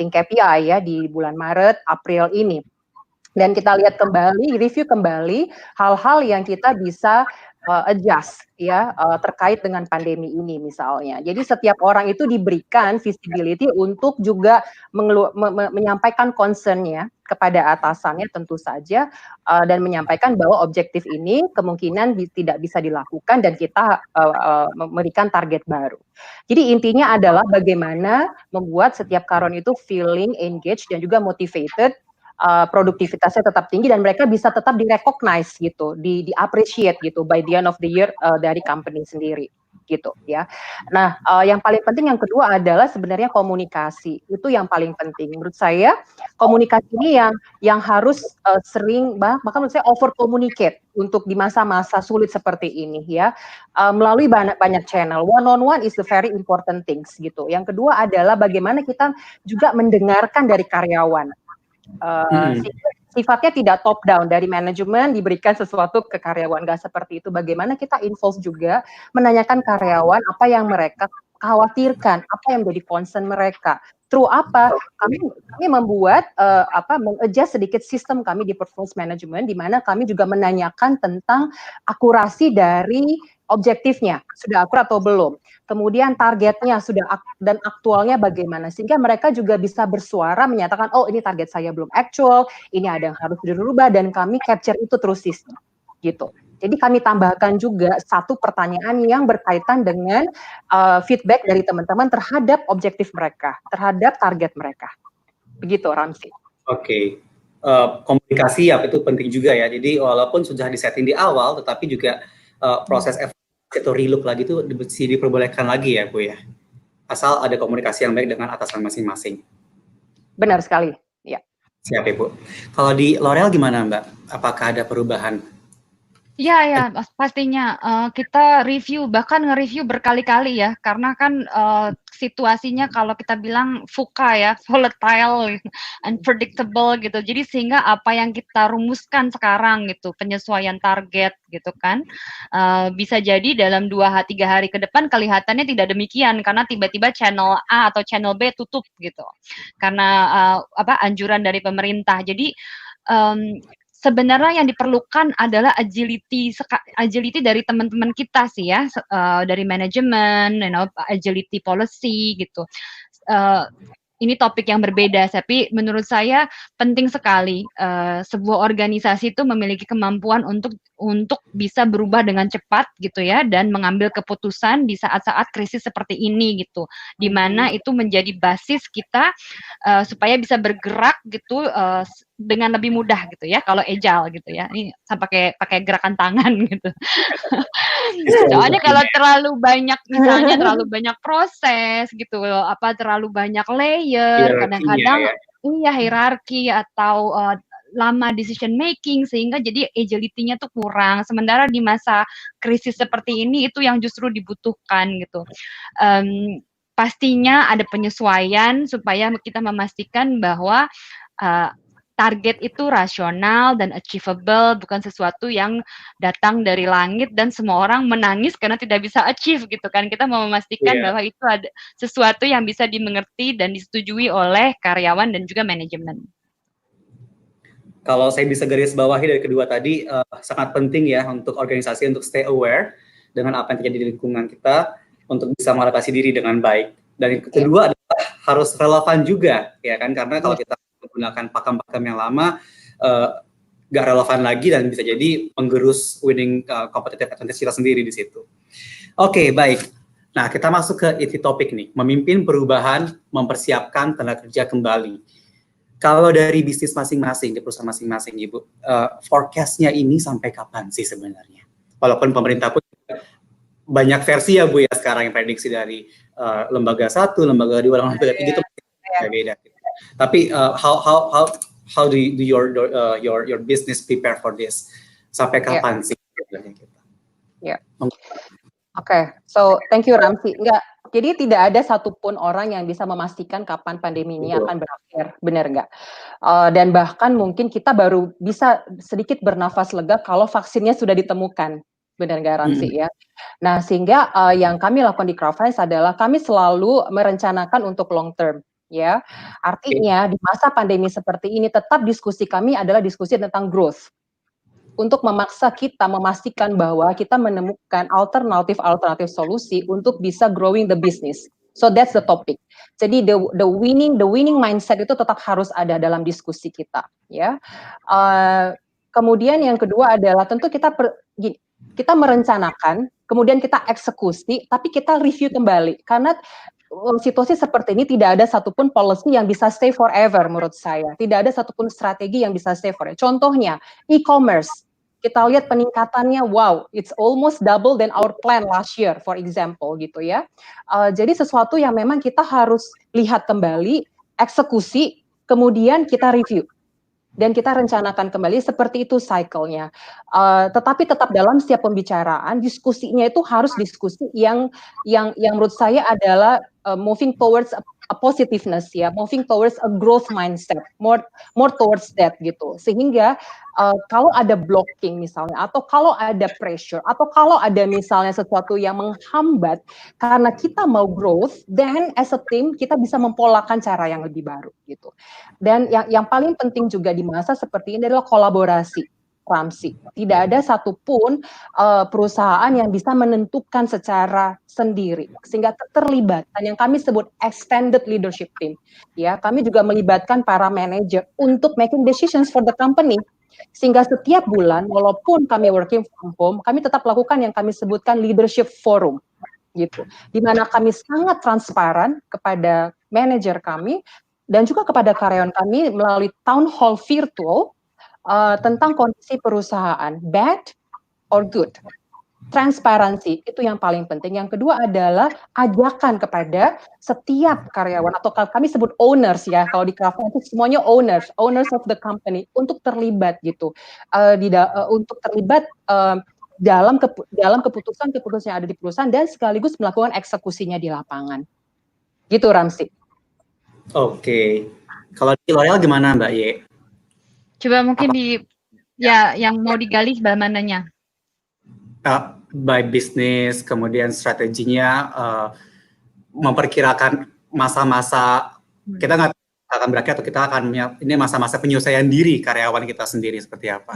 KPI ya di bulan Maret, April ini. Dan kita lihat kembali, review kembali hal-hal yang kita bisa adjust ya terkait dengan pandemi ini misalnya. Jadi setiap orang itu diberikan visibility untuk juga menyampaikan concern-nya kepada atasannya tentu saja, dan menyampaikan bahwa objektif ini kemungkinan tidak bisa dilakukan dan kita memberikan target baru. Jadi intinya adalah bagaimana membuat setiap karyawan itu feeling engaged dan juga motivated, produktivitasnya tetap tinggi dan mereka bisa tetap di-recognize gitu, di-appreciate gitu by the end of the year dari company sendiri gitu ya. Nah, yang paling penting yang kedua adalah sebenarnya komunikasi. Itu yang paling penting menurut saya. Komunikasi ini yang harus sering, bahkan menurut saya over communicate untuk di masa-masa sulit seperti ini ya, melalui banyak channel. One on one is the very important things gitu. Yang kedua adalah bagaimana kita juga mendengarkan dari karyawan. Sifatnya tidak top down, dari manajemen diberikan sesuatu ke karyawan, nggak seperti itu. Bagaimana kita involve juga menanyakan karyawan apa yang mereka khawatirkan, apa yang menjadi concern mereka. Through apa? Kami membuat mengadjust sedikit sistem kami di performance management, di mana kami juga menanyakan tentang akurasi dari objektifnya, sudah akurat atau belum. Kemudian targetnya dan aktualnya bagaimana, sehingga mereka juga bisa bersuara menyatakan, oh ini target saya belum actual, ini ada yang harus dirubah, dan kami capture itu terus sistem gitu. Jadi kami tambahkan juga satu pertanyaan yang berkaitan dengan feedback dari teman-teman terhadap objektif mereka, terhadap target mereka. Begitu, Ramsi. Oke. Komunikasi ya itu penting juga ya. Jadi walaupun sudah disetting di awal, tetapi juga proses evaluasi atau relook lagi itu diperbolehkan lagi ya, Bu ya. Asal ada komunikasi yang baik dengan atasan masing-masing. Benar sekali, ya. Siap ya, Bu. Kalau di L'Oreal gimana, Mbak? Apakah ada perubahan? Ya, pastinya kita review, bahkan nge-review berkali-kali ya, karena kan situasinya kalau kita bilang VUCA ya, volatile, unpredictable gitu. Jadi sehingga apa yang kita rumuskan sekarang gitu, penyesuaian target gitu kan, bisa jadi dalam 2-3 hari ke depan kelihatannya tidak demikian karena tiba-tiba channel A atau channel B tutup gitu, karena anjuran dari pemerintah. Jadi sebenarnya yang diperlukan adalah agility dari teman-teman kita sih ya, dari manajemen, agility policy gitu. Ini topik yang berbeda, tapi menurut saya penting sekali sebuah organisasi itu memiliki kemampuan untuk bisa berubah dengan cepat gitu ya, dan mengambil keputusan di saat-saat krisis seperti ini gitu, di mana itu menjadi basis kita supaya bisa bergerak gitu dengan lebih mudah gitu ya, kalau agile gitu ya. Ini pakai gerakan tangan gitu. Soalnya kalau terlalu banyak, misalnya terlalu banyak proses gitu, terlalu banyak layer, kadang-kadang hierarki atau lama decision making, sehingga jadi agility-nya tuh kurang. Sementara di masa krisis seperti ini itu yang justru dibutuhkan gitu. Pastinya ada penyesuaian supaya kita memastikan bahwa target itu rasional dan achievable, bukan sesuatu yang datang dari langit dan semua orang menangis karena tidak bisa achieve gitu kan. Kita mau memastikan bahwa itu ada sesuatu yang bisa dimengerti dan disetujui oleh karyawan dan juga manajemen. Kalau saya bisa garis bawahi dari kedua tadi, sangat penting ya untuk organisasi untuk stay aware dengan apa yang terjadi di lingkungan kita untuk bisa mengadaptasi diri dengan baik. Dan yang kedua adalah harus relevan juga, ya kan? Karena kalau kita menggunakan pakem-pakem yang lama, nggak relevan lagi dan bisa jadi menggerus winning competitive advantage kita sendiri di situ. Oke, baik. Nah, kita masuk ke inti topik nih, memimpin perubahan, mempersiapkan tenaga kerja kembali. Kalau dari bisnis masing-masing, di perusahaan masing-masing, Ibu, forecast-nya ini sampai kapan sih sebenarnya? Walaupun pemerintah pun banyak versi ya, Bu, ya, sekarang yang prediksi dari lembaga 1, lembaga 2, lembaga 3 itu beda. Tapi how do your business prepare for this? Sampai kapan sih sebenarnya kita? Oke, so thank you Ramsi. Jadi tidak ada satupun orang yang bisa memastikan kapan pandemi ini akan berakhir, benar nggak? Dan bahkan mungkin kita baru bisa sedikit bernafas lega kalau vaksinnya sudah ditemukan, benar nggak Ramsi ya? Nah sehingga yang kami lakukan di Craft adalah kami selalu merencanakan untuk long term. Ya, artinya di masa pandemi seperti ini tetap diskusi kami adalah diskusi tentang growth. Untuk memaksa kita memastikan bahwa kita menemukan alternatif solusi untuk bisa growing the business. So that's the topic. Jadi the winning mindset itu tetap harus ada dalam diskusi kita, ya. Kemudian yang kedua adalah tentu kita merencanakan, kemudian kita eksekusi, tapi kita review kembali karena situasi seperti ini tidak ada satupun policy yang bisa stay forever menurut saya. Tidak ada satupun strategi yang bisa stay forever. Contohnya, e-commerce. Kita lihat peningkatannya, wow, it's almost double than our plan last year, for example, gitu ya. Jadi sesuatu yang memang kita harus lihat kembali, eksekusi, kemudian kita review. Dan kita rencanakan kembali seperti itu cycle-nya. Tetapi tetap dalam setiap pembicaraan, diskusinya itu harus diskusi yang menurut saya adalah moving towards a positiveness ya, moving towards a growth mindset, more towards that gitu. Sehingga kalau ada blocking misalnya, atau kalau ada pressure, atau kalau ada misalnya sesuatu yang menghambat karena kita mau growth, then as a team kita bisa mempolakan cara yang lebih baru gitu. Dan yang paling penting juga di masa seperti ini adalah kolaborasi. Ramsi, tidak ada satupun perusahaan yang bisa menentukan secara sendiri, sehingga keterlibatan yang kami sebut extended leadership team, ya, kami juga melibatkan para manajer untuk making decisions for the company, sehingga setiap bulan, walaupun kami working from home, kami tetap lakukan yang kami sebutkan leadership forum, gitu, di mana kami sangat transparan kepada manajer kami dan juga kepada karyawan kami melalui town hall virtual. Tentang kondisi perusahaan, bad or good. Transparansi, itu yang paling penting. Yang kedua adalah ajakan kepada setiap karyawan, atau kami sebut owners ya, kalau di Kraft itu semuanya owners of the company, untuk terlibat gitu, untuk terlibat dalam keputusan-keputusan yang ada di perusahaan dan sekaligus melakukan eksekusinya di lapangan. Gitu, Ramsi. Oke. Kalau di L'Oreal gimana, Mbak Ye? Coba mungkin yang mau digali sebelah mananya? By business, kemudian strateginya memperkirakan masa-masa kita nggak akan berakhir atau kita akan ini masa-masa penyelesaian diri karyawan kita sendiri seperti apa?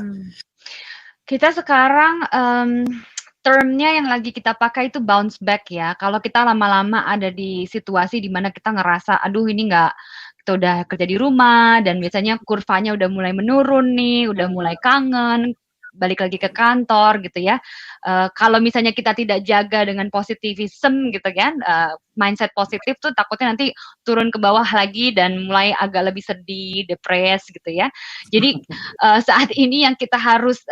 Kita sekarang termnya yang lagi kita pakai itu bounce back ya. Kalau kita lama-lama ada di situasi di mana kita ngerasa, aduh ini kita udah kerja di rumah dan biasanya kurvanya udah mulai menurun nih, udah mulai kangen, balik lagi ke kantor gitu ya. Kalau misalnya kita tidak jaga dengan positivism gitu kan, mindset positif tuh takutnya nanti turun ke bawah lagi dan mulai agak lebih sedih, depres gitu ya. Jadi saat ini yang kita harus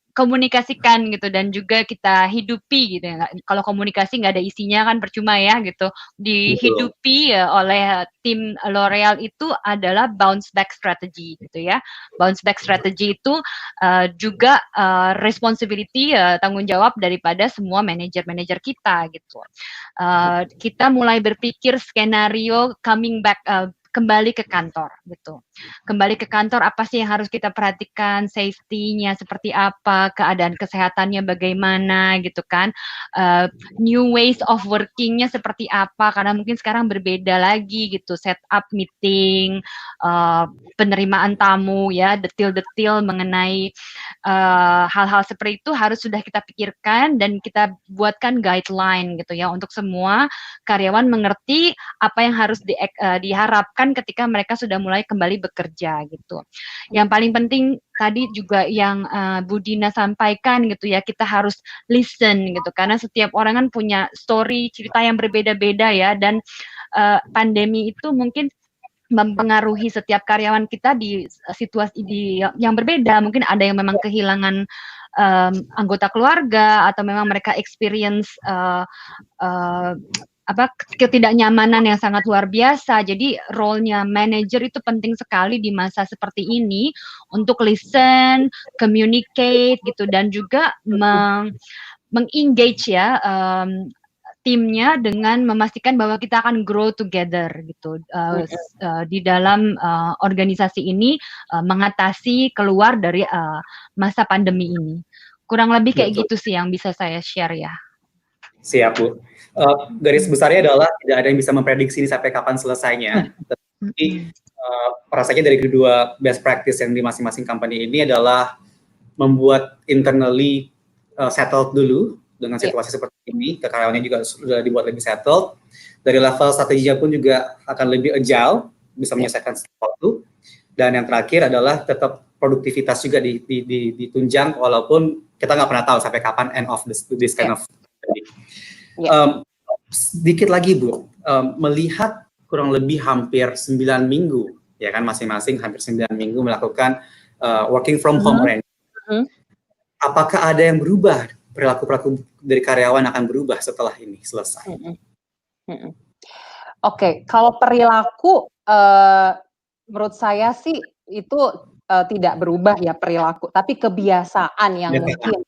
komunikasikan gitu dan juga kita hidupi gitu ya. Kalau komunikasi nggak ada isinya kan percuma ya gitu. Dihidupi oleh tim L'Oreal itu adalah bounce back strategy gitu ya. Bounce back strategy itu juga responsibility tanggung jawab daripada semua manajer-manajer kita gitu. Kita mulai berpikir skenario coming back, kembali ke kantor gitu. Kembali ke kantor, apa sih yang harus kita perhatikan, safety-nya seperti apa, keadaan kesehatannya bagaimana gitu kan, new ways of working-nya seperti apa, karena mungkin sekarang berbeda lagi gitu, setup meeting, penerimaan tamu ya, detil-detil mengenai hal-hal seperti itu harus sudah kita pikirkan dan kita buatkan guideline gitu ya, untuk semua karyawan mengerti apa yang harus diharapkan ketika mereka sudah mulai kembali bekerja gitu. Yang paling penting tadi juga yang Bu Dina sampaikan gitu ya, kita harus listen gitu, karena setiap orang kan punya story, cerita yang berbeda-beda ya, dan pandemi itu mungkin mempengaruhi setiap karyawan kita di situasi yang berbeda. Mungkin ada yang memang kehilangan anggota keluarga, atau memang mereka experience ketidaknyamanan yang sangat luar biasa. Jadi role-nya manager itu penting sekali di masa seperti ini untuk listen, communicate gitu, dan juga mengengage ya timnya dengan memastikan bahwa kita akan grow together gitu di dalam organisasi ini, mengatasi keluar dari masa pandemi ini. Kurang lebih kayak gitu sih yang bisa saya share ya. Siap, Bu. Garis besarnya adalah tidak ada yang bisa memprediksi ini sampai kapan selesainya. Tapi rasanya dari kedua best practice yang di masing-masing company ini adalah membuat internally settled dulu dengan situasi seperti ini. Karyawannya juga sudah dibuat lebih settled. Dari level strateginya pun juga akan lebih agile, bisa menyelesaikan sesuatu. Dan yang terakhir adalah tetap produktivitas juga ditunjang, walaupun kita nggak pernah tahu sampai kapan end of this kind of. Sedikit lagi Bu, melihat kurang lebih hampir 9 minggu, ya kan, masing-masing hampir 9 minggu melakukan working from home arrangement. Apakah ada yang berubah, perilaku dari karyawan akan berubah setelah ini selesai? Oke, kalau perilaku menurut saya sih itu tidak berubah ya perilaku, tapi kebiasaan yang mungkin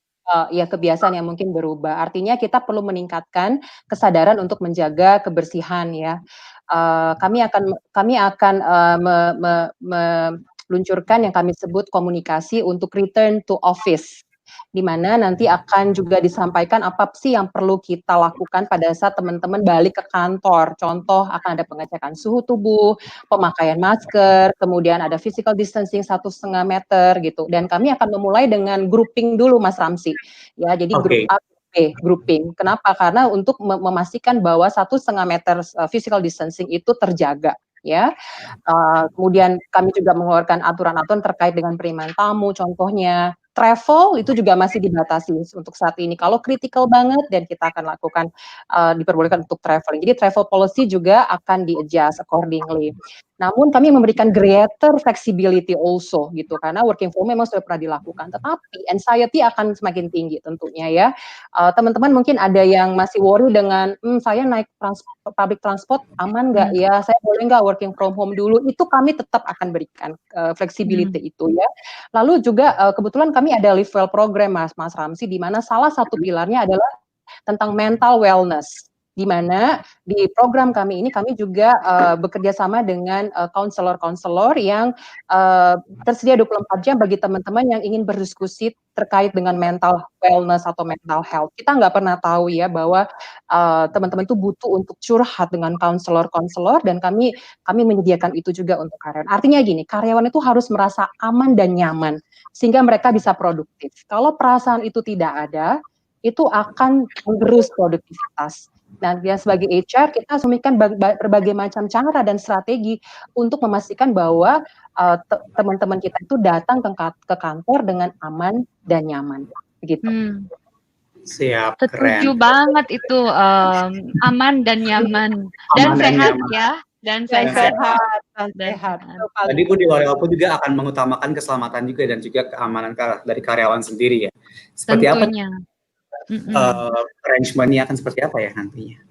kebiasaan yang mungkin berubah. Artinya kita perlu meningkatkan kesadaran untuk menjaga kebersihan ya. Kami akan luncurkan yang kami sebut komunikasi untuk return to office, di mana nanti akan juga disampaikan apa sih yang perlu kita lakukan pada saat teman-teman balik ke kantor. Contoh akan ada pengecekan suhu tubuh, pemakaian masker, kemudian ada physical distancing 1,5 meter gitu. Dan kami akan memulai dengan grouping dulu Mas Ramsi. Ya, jadi grup Oke. A, grup B, grouping. Kenapa? Karena untuk memastikan bahwa 1,5 meter physical distancing itu terjaga. Ya, kemudian kami juga mengeluarkan aturan-aturan terkait dengan penerimaan tamu, contohnya travel itu juga masih dibatasi untuk saat ini. Kalau critical banget dan kita akan lakukan diperbolehkan untuk traveling. Jadi travel policy juga akan di-adjust accordingly. Namun kami memberikan greater flexibility also gitu karena working from home memang sudah pernah dilakukan. Tetapi anxiety akan semakin tinggi tentunya ya. Teman-teman mungkin ada yang masih worry dengan saya naik public transport aman nggak ya? Saya boleh nggak working from home dulu? Itu kami tetap akan berikan flexibility itu ya. Lalu juga kebetulan kami ada live well program Mas Ramsi di mana salah satu pilarnya adalah tentang mental wellness. Di mana di program kami ini kami juga bekerja sama dengan konselor-konselor yang tersedia 24 jam bagi teman-teman yang ingin berdiskusi terkait dengan mental wellness atau mental health. Kita nggak pernah tahu ya bahwa teman-teman itu butuh untuk curhat dengan konselor-konselor dan kami menyediakan itu juga untuk karyawan. Artinya gini, karyawan itu harus merasa aman dan nyaman sehingga mereka bisa produktif. Kalau perasaan itu tidak ada, itu akan menggerus produktivitas. Nah, ya sebagai HR kita harus memiliki berbagai macam cara dan strategi untuk memastikan bahwa teman-teman kita itu datang ke kantor dengan aman dan nyaman, begitu. Siap, Setuju keren. banget itu aman dan nyaman dan Aman dan sehat nyaman. ya dan Dan sehat. sehat. Tadi Bu di L'Oréal pun juga akan mengutamakan keselamatan juga dan juga keamanan dari karyawan sendiri ya. Seperti Tentunya. arrangement-nya akan seperti apa ya nantinya?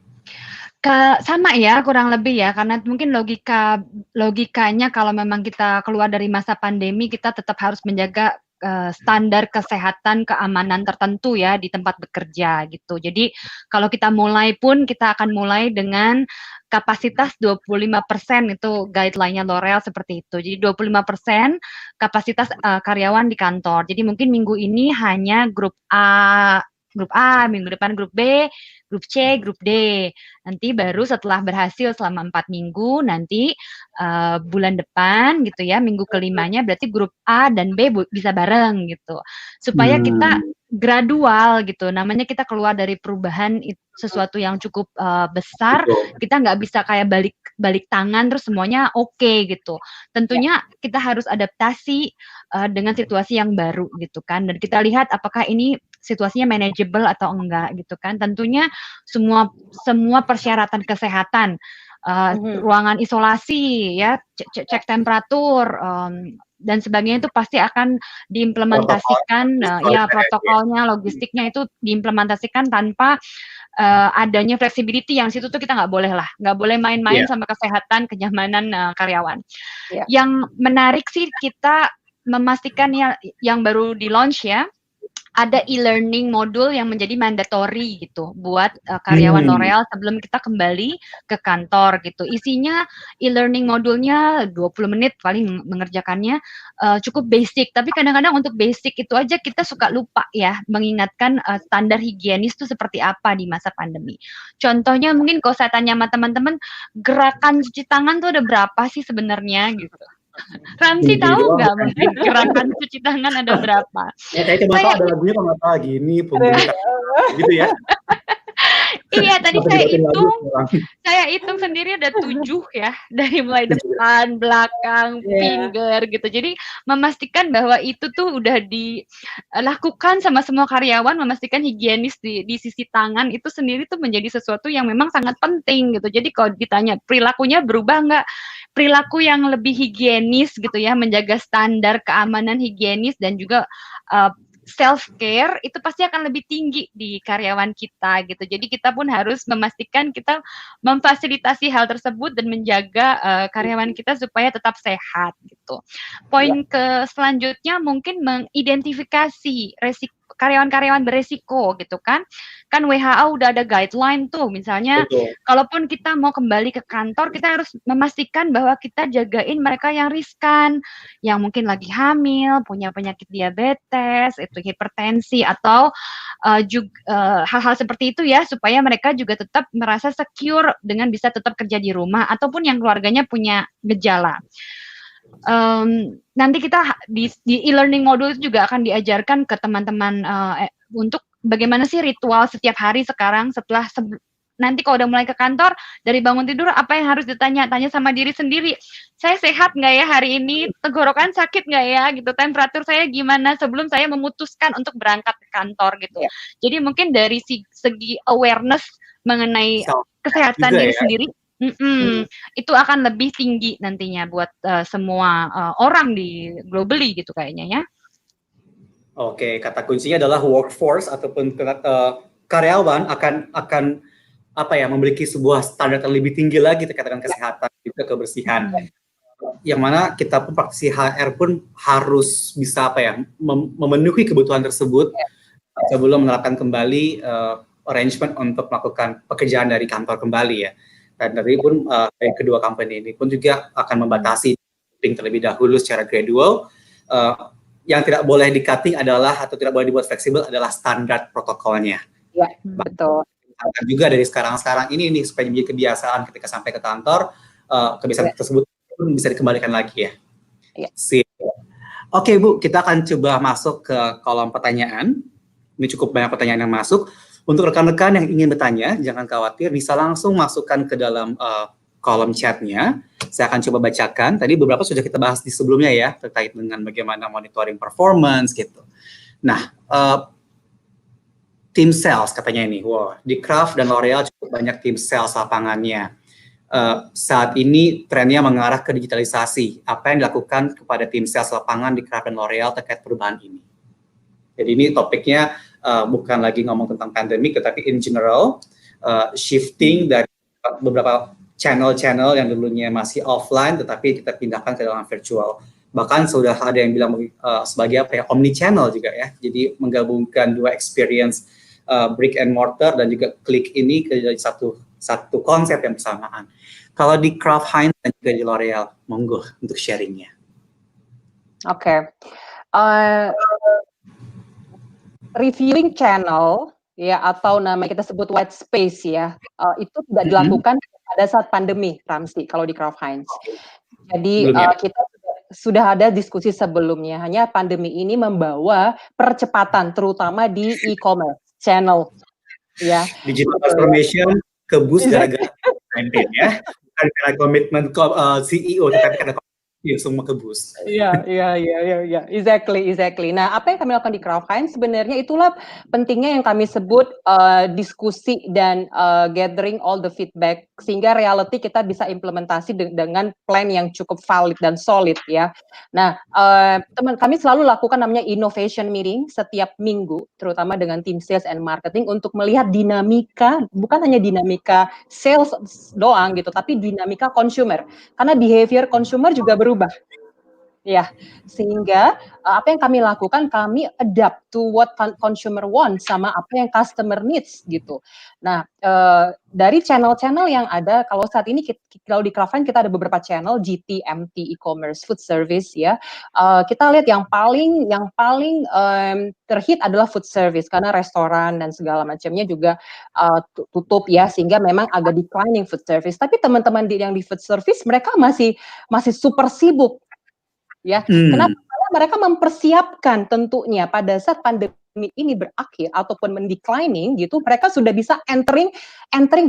Sama ya kurang lebih ya karena mungkin logikanya kalau memang kita keluar dari masa pandemi kita tetap harus menjaga standar kesehatan keamanan tertentu ya di tempat bekerja gitu. Jadi kalau kita mulai pun kita akan mulai dengan kapasitas 25% itu guideline-nya L'Oréal seperti itu. Jadi 25% kapasitas karyawan di kantor. Jadi mungkin minggu ini hanya grup A, minggu depan grup B, grup C, grup D. Nanti baru setelah berhasil selama 4 minggu, nanti bulan depan gitu ya, minggu kelimanya berarti grup A dan B bisa bareng gitu. Supaya kita gradual gitu, namanya kita keluar dari perubahan sesuatu yang cukup besar, kita nggak bisa kayak balik tangan terus semuanya oke gitu. Tentunya kita harus adaptasi dengan situasi yang baru gitu kan, dan kita lihat apakah ini situasinya manageable atau enggak gitu kan. Tentunya semua persyaratan kesehatan, ruangan isolasi ya, cek temperatur dan sebagainya itu pasti akan diimplementasikan ya protokolnya, logistiknya itu diimplementasikan tanpa adanya flexibility yang situ tuh kita nggak boleh main-main sama kesehatan, kenyamanan karyawan. Yang menarik sih kita memastikan ya yang baru di launch ya, ada e-learning modul yang menjadi mandatory gitu buat karyawan L'Oréal sebelum kita kembali ke kantor gitu. Isinya e-learning modulnya 20 menit paling mengerjakannya, cukup basic. Tapi kadang-kadang untuk basic itu aja kita suka lupa ya mengingatkan standar higienis itu seperti apa di masa pandemi. Contohnya mungkin kalau saya tanya sama teman-teman, gerakan cuci tangan tuh ada berapa sih sebenarnya gitu. Ramsi tahu nggak mungkin gerakan cuci tangan ada berapa? Ya, saya cuma tahu ada lagunya kalau nggak salah gini, gitu ya. Iya, tadi saya hitung sendiri ada 7 ya, dari mulai depan, belakang, finger gitu. Jadi memastikan bahwa itu tuh udah dilakukan sama semua karyawan, memastikan higienis di sisi tangan itu sendiri tuh menjadi sesuatu yang memang sangat penting gitu. Jadi kalau ditanya perilakunya berubah nggak? Perilaku yang lebih higienis gitu ya, menjaga standar keamanan higienis dan juga self care itu pasti akan lebih tinggi di karyawan kita gitu. Jadi kita pun harus memastikan kita memfasilitasi hal tersebut dan menjaga karyawan kita supaya tetap sehat gitu. Poin ke selanjutnya mungkin mengidentifikasi karyawan-karyawan beresiko gitu kan. Kan WHO udah ada guideline tuh, misalnya Betul. kalaupun kita mau kembali ke kantor, kita harus memastikan bahwa kita jagain mereka yang riskan, yang mungkin lagi hamil, punya penyakit diabetes, itu hipertensi atau hal-hal seperti itu ya, supaya mereka juga tetap merasa secure dengan bisa tetap kerja di rumah ataupun yang keluarganya punya gejala. Nanti kita di e-learning modul itu juga akan diajarkan ke teman-teman untuk bagaimana sih ritual setiap hari sekarang setelah nanti kalau udah mulai ke kantor, dari bangun tidur apa yang harus ditanya? Tanya sama diri sendiri, saya sehat nggak ya hari ini? Tenggorokan sakit nggak ya? Gitu, temperatur saya gimana sebelum saya memutuskan untuk berangkat ke kantor gitu. Jadi mungkin dari segi awareness mengenai kesehatan diri sendiri, itu akan lebih tinggi nantinya buat semua orang di globally gitu kayaknya ya. Oke, kata kuncinya adalah workforce ataupun karyawan akan apa ya, memiliki sebuah standar yang lebih tinggi lagi terkait dengan kesehatan juga kebersihan. Yang mana kita pun praktisi HR pun harus bisa apa ya, memenuhi kebutuhan tersebut sebelum menerapkan kembali arrangement untuk melakukan pekerjaan dari kantor kembali ya. Dan dari pun dari kedua company ini pun juga akan membatasi terlebih dahulu secara gradual. Yang tidak boleh di-cutting adalah atau tidak boleh dibuat fleksibel adalah standar protokolnya. Ya, betul. Juga dari sekarang ini supaya menjadi kebiasaan ketika sampai ke kantor, kebiasaan tersebut pun bisa dikembalikan lagi ya. Oke Bu, kita akan coba masuk ke kolom pertanyaan. Ini cukup banyak pertanyaan yang masuk. Untuk rekan-rekan yang ingin bertanya, jangan khawatir, bisa langsung masukkan ke dalam kolom chatnya. Saya akan coba bacakan. Tadi beberapa sudah kita bahas di sebelumnya ya, terkait dengan bagaimana monitoring performance gitu. Nah, tim sales katanya ini, di Kraft dan L'Oreal cukup banyak tim sales lapangannya. Saat ini trennya mengarah ke digitalisasi. Apa yang dilakukan kepada tim sales lapangan di Kraft dan L'Oreal terkait perubahan ini? Jadi ini topiknya bukan lagi ngomong tentang pandemik, tetapi in general, shifting dari beberapa channel-channel yang dulunya masih offline, tetapi kita pindahkan ke dalam virtual. Bahkan sudah ada yang bilang sebagai apa ya, omni-channel juga ya. Jadi menggabungkan dua experience brick and mortar dan juga klik ini ke satu konsep yang bersamaan. Kalau di Kraft Heinz dan juga di L'Oreal, monggo untuk sharingnya. Oke. Reviewing channel ya, atau namanya kita sebut white space ya, itu tidak dilakukan pada saat pandemi, Ramzi, kalau di Kraft Heinz. Jadi kita sudah ada diskusi sebelumnya, hanya pandemi ini membawa percepatan terutama di e-commerce channel ya. Digital transformation ke boost gara-gara campaign ya, bukan karena komitmen CEO, tetapi karena semua ke boost. Iya, exactly. Nah, apa yang kami lakukan di Kraft Heinz sebenarnya itulah pentingnya yang kami sebut diskusi dan gathering all the feedback, sehingga reality kita bisa implementasi dengan plan yang cukup valid dan solid ya. Nah, kami selalu lakukan namanya innovation meeting setiap minggu, terutama dengan tim sales and marketing untuk melihat dinamika, bukan hanya dinamika sales doang gitu, tapi dinamika consumer, karena behavior consumer juga berubah. Ya, sehingga apa yang kami lakukan, kami adapt to what consumer want sama apa yang customer needs gitu. Nah, dari channel-channel yang ada, kalau saat ini kalau di Kraft Heinz kita ada beberapa channel, GT, MT, e-commerce, food service ya. Kita lihat yang paling terhit adalah food service karena restoran dan segala macamnya juga tutup ya, sehingga memang agak declining food service. Tapi teman-teman yang di food service mereka masih super sibuk. Ya, kenapa? Karena mereka mempersiapkan tentunya pada saat pandemi ini berakhir ataupun mendeclining gitu, mereka sudah bisa entering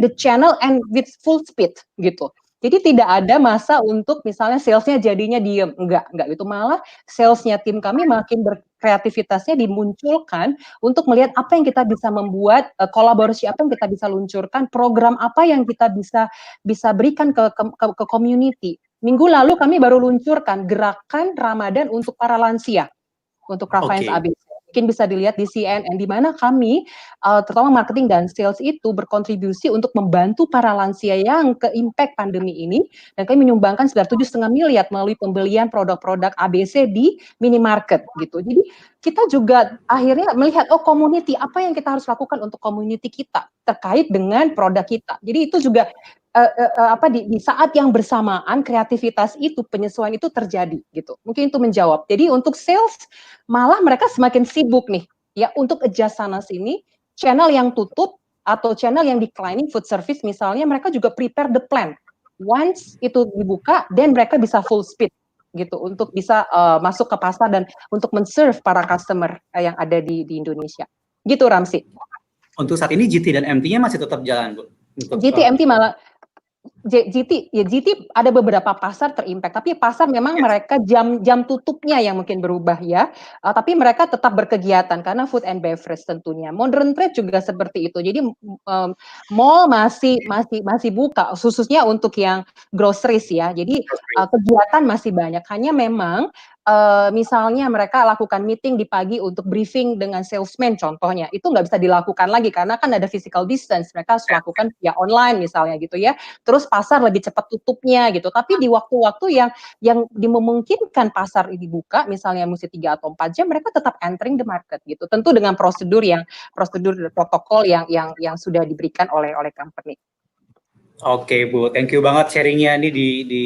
the channel and with full speed gitu. Jadi tidak ada masa untuk misalnya salesnya jadinya diem, enggak gitu, malah salesnya tim kami makin berkreativitasnya dimunculkan untuk melihat apa yang kita bisa membuat, kolaborasi apa yang kita bisa luncurkan, program apa yang kita bisa berikan ke community. Minggu lalu kami baru luncurkan gerakan Ramadan untuk para lansia untuk Kraft Heinz ABC mungkin bisa dilihat di CNN, di mana kami, terutama marketing dan sales itu berkontribusi untuk membantu para lansia yang ke-impact pandemi ini, dan kami menyumbangkan sekitar 7,5 miliar melalui pembelian produk-produk ABC di minimarket gitu. Jadi kita juga akhirnya melihat, oh community, apa yang kita harus lakukan untuk community kita terkait dengan produk kita. Jadi itu juga di saat yang bersamaan kreativitas itu, penyesuaian itu terjadi gitu. Mungkin itu menjawab. Jadi untuk sales malah mereka semakin sibuk nih ya untuk adjust sana sini, channel yang tutup atau channel yang declining, food service misalnya, mereka juga prepare the plan. Once itu dibuka, then mereka bisa full speed gitu untuk bisa masuk ke pasar dan untuk men-serve para customer yang ada di Indonesia. Gitu Ramsi. Untuk saat ini GT dan MT-nya masih tetap jalan, Bu? GT MT malah GT ada beberapa pasar terimpact, tapi pasar memang mereka jam tutupnya yang mungkin berubah ya, tapi mereka tetap berkegiatan karena food and beverage tentunya. Modern trade juga seperti itu. Jadi mall masih buka, khususnya untuk yang groceries ya. Jadi kegiatan masih banyak. Hanya memang misalnya mereka lakukan meeting di pagi untuk briefing dengan salesman contohnya, itu nggak bisa dilakukan lagi karena kan ada physical distance, mereka harus lakukan via online misalnya gitu ya. Terus pasar lebih cepat tutupnya gitu. Tapi di waktu-waktu yang dimungkinkan pasar ini buka, misalnya mesti 3 atau 4 jam, mereka tetap entering the market gitu. Tentu dengan prosedur protokol yang sudah diberikan oleh company. Oke, Bu, thank you banget sharingnya ini di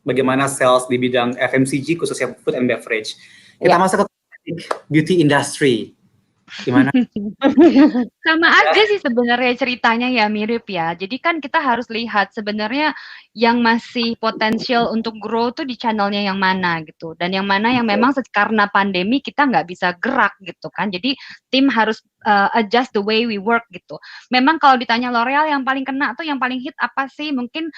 bagaimana sales di bidang FMCG khususnya food and beverage. Kita masuk ke beauty industry. Gimana? Sama aja sih sebenarnya ceritanya ya, mirip ya. Jadi kan kita harus lihat sebenarnya yang masih potensial untuk grow tuh di channelnya yang mana gitu. Dan yang mana yang memang karena pandemi kita nggak bisa gerak gitu kan. Jadi tim harus adjust the way we work gitu. Memang kalau ditanya L'Oreal yang paling kena tuh yang paling hit apa sih? Mungkin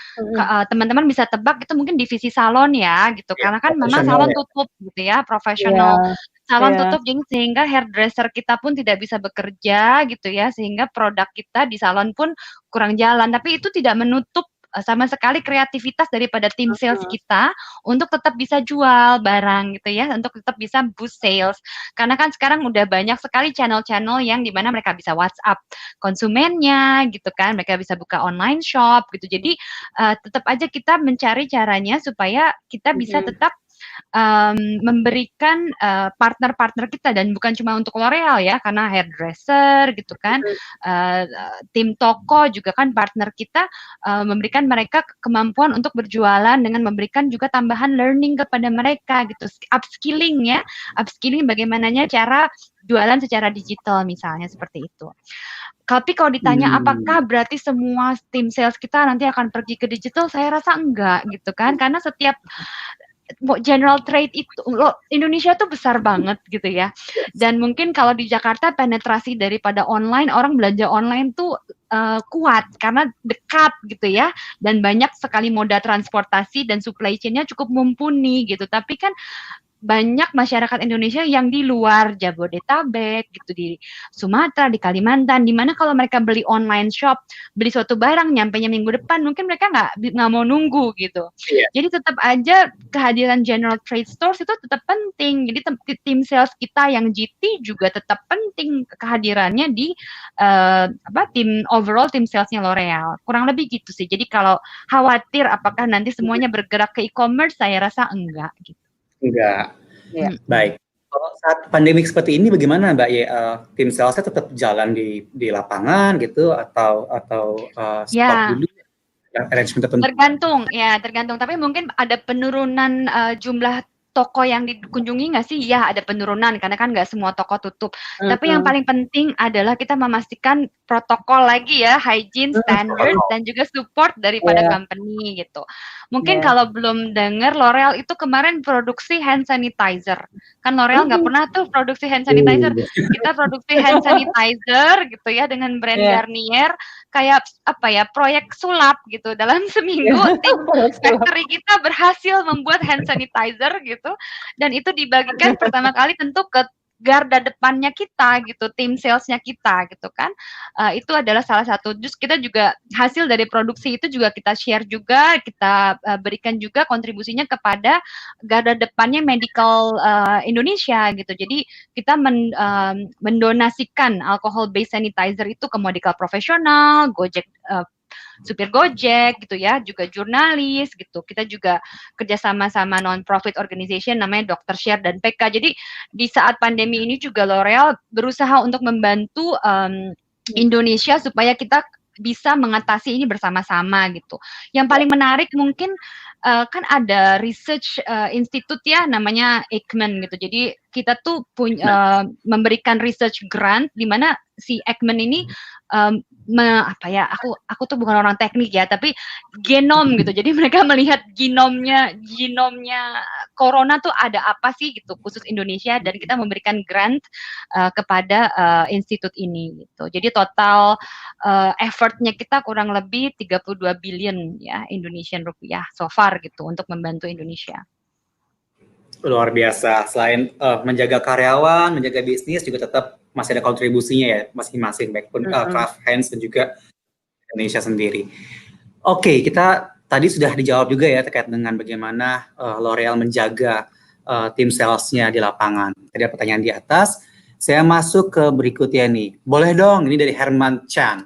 teman-teman bisa tebak itu mungkin divisi salon ya gitu. Karena kan memang salon tutup gitu ya, profesional. Salon tutup sehingga hairdresser kita pun tidak bisa bekerja gitu ya, sehingga produk kita di salon pun kurang jalan. Tapi itu tidak menutup sama sekali kreativitas daripada tim sales kita untuk tetap bisa jual barang gitu ya, untuk tetap bisa boost sales. Karena kan sekarang udah banyak sekali channel-channel yang dimana mereka bisa WhatsApp konsumennya gitu kan, mereka bisa buka online shop gitu. Jadi tetap aja kita mencari caranya supaya kita bisa tetap memberikan partner-partner kita, dan bukan cuma untuk L'Oreal ya, karena hairdresser gitu kan, tim toko juga kan partner kita, memberikan mereka kemampuan untuk berjualan dengan memberikan juga tambahan learning kepada mereka gitu, upskilling ya, upskilling bagaimananya cara jualan secara digital misalnya seperti itu. Tapi kalau ditanya apakah berarti semua tim sales kita nanti akan pergi ke digital, saya rasa enggak gitu kan, karena setiap general trade itu Indonesia tuh besar banget gitu ya. Dan mungkin kalau di Jakarta penetrasi daripada online, orang belanja online tuh kuat karena dekat gitu ya, dan banyak sekali moda transportasi dan supply chain-nya cukup mumpuni gitu. Tapi kan banyak masyarakat Indonesia yang di luar Jabodetabek gitu, di Sumatera, di Kalimantan, di mana kalau mereka beli online shop, beli suatu barang nyampenya minggu depan, mungkin mereka nggak mau nunggu gitu. Jadi tetap aja kehadiran general trade stores itu tetap penting. Jadi tim sales kita yang GT juga tetap penting kehadirannya di overall tim salesnya L'Oreal. Kurang lebih gitu sih. Jadi kalau khawatir apakah nanti semuanya bergerak ke e-commerce, saya rasa enggak gitu. Enggak. Baik. Kalau saat pandemi seperti ini bagaimana Mbak Ye? Tim salesnya tetap jalan di lapangan gitu atau stop dulu? Arrangement tertentu? Tergantung. Tapi mungkin ada penurunan jumlah toko yang dikunjungi nggak sih? Ya, ada penurunan karena kan nggak semua toko tutup. Tapi yang paling penting adalah kita memastikan protokol lagi ya, hygiene standard dan juga support daripada company gitu. Mungkin kalau belum dengar, L'Oreal itu kemarin produksi hand sanitizer. Kan L'Oreal nggak pernah tuh produksi hand sanitizer. Kita produksi hand sanitizer gitu ya dengan brand Garnier, kayak apa ya, proyek sulap gitu. Dalam seminggu tim factory kita berhasil membuat hand sanitizer gitu, dan itu dibagikan pertama kali tentu ke garda depannya kita gitu, tim salesnya kita gitu kan. Itu adalah salah satu. Terus kita juga hasil dari produksi itu juga kita share juga, kita berikan juga kontribusinya kepada garda depannya medical Indonesia gitu. Jadi kita mendonasikan alcohol based sanitizer itu ke medical profesional, Gojek supir Gojek gitu ya, juga jurnalis gitu. Kita juga kerjasama sama non-profit organization namanya Dokter Share dan PK. Jadi di saat pandemi ini juga L'Oreal berusaha untuk membantu Indonesia supaya kita bisa mengatasi ini bersama-sama gitu. Yang paling menarik mungkin kan ada research institute ya namanya Ekman gitu. Jadi kita tuh punya memberikan research grant di mana si Ekman ini aku tuh bukan orang teknik ya, tapi genom gitu. Jadi mereka melihat genomnya corona tuh ada apa sih gitu khusus Indonesia, dan kita memberikan grant kepada institut ini gitu. Jadi total effortnya kita kurang lebih 32 billion ya Indonesian rupiah so far gitu untuk membantu Indonesia. Luar biasa. Selain menjaga karyawan, menjaga bisnis, juga tetap masih ada kontribusinya ya masing-masing, baik pun Kraft Heinz dan juga Indonesia sendiri. Oke, kita tadi sudah dijawab juga ya terkait dengan bagaimana L'Oreal menjaga tim salesnya di lapangan. Tadi ada pertanyaan di atas. Saya masuk ke berikutnya nih. Boleh dong, ini dari Herman Chan.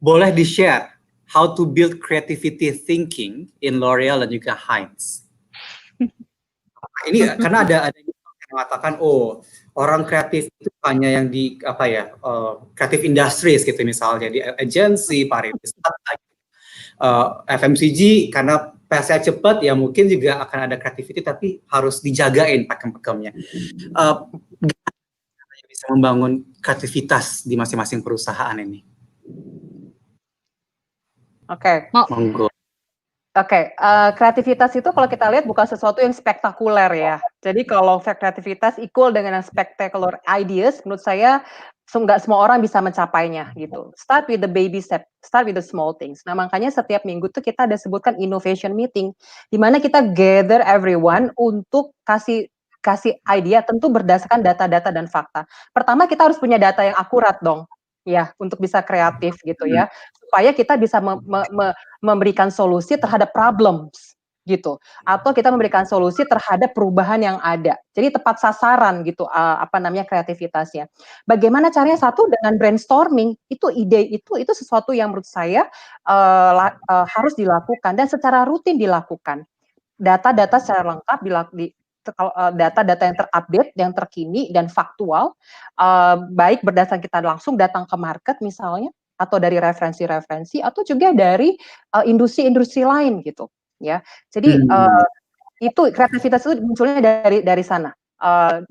Boleh di-share how to build creativity thinking in L'Oreal dan juga Heinz. Ini karena ada yang mengatakan orang kreatif itu hanya yang di creative industries gitu, misalnya di agensi, pariwisata, FMCG, karena pasnya cepat ya mungkin juga akan ada creativity tapi harus dijagain pakem-pakemnya. Bisa membangun kreativitas di masing-masing perusahaan ini. Oke. Monggo. Oke, kreativitas itu kalau kita lihat bukan sesuatu yang spektakuler ya. Jadi kalau kreativitas equal dengan spectacular ideas, menurut saya nggak semua orang bisa mencapainya gitu. Start with the baby step, start with the small things. Nah makanya setiap minggu tuh kita ada sebutkan innovation meeting, di mana kita gather everyone untuk kasih idea, tentu berdasarkan data-data dan fakta. Pertama kita harus punya data yang akurat dong, ya, untuk bisa kreatif gitu ya, supaya kita bisa memberikan solusi terhadap problems gitu, atau kita memberikan solusi terhadap perubahan yang ada. Jadi tepat sasaran gitu, kreativitasnya. Bagaimana caranya? Satu, dengan brainstorming. Itu ide itu sesuatu yang menurut saya harus dilakukan dan secara rutin dilakukan. Data-data secara lengkap data-data yang terupdate, yang terkini dan faktual, baik berdasarkan kita langsung datang ke market misalnya, atau dari referensi-referensi, atau juga dari industri-industri lain gitu, ya. Jadi itu kreativitas itu munculnya dari sana.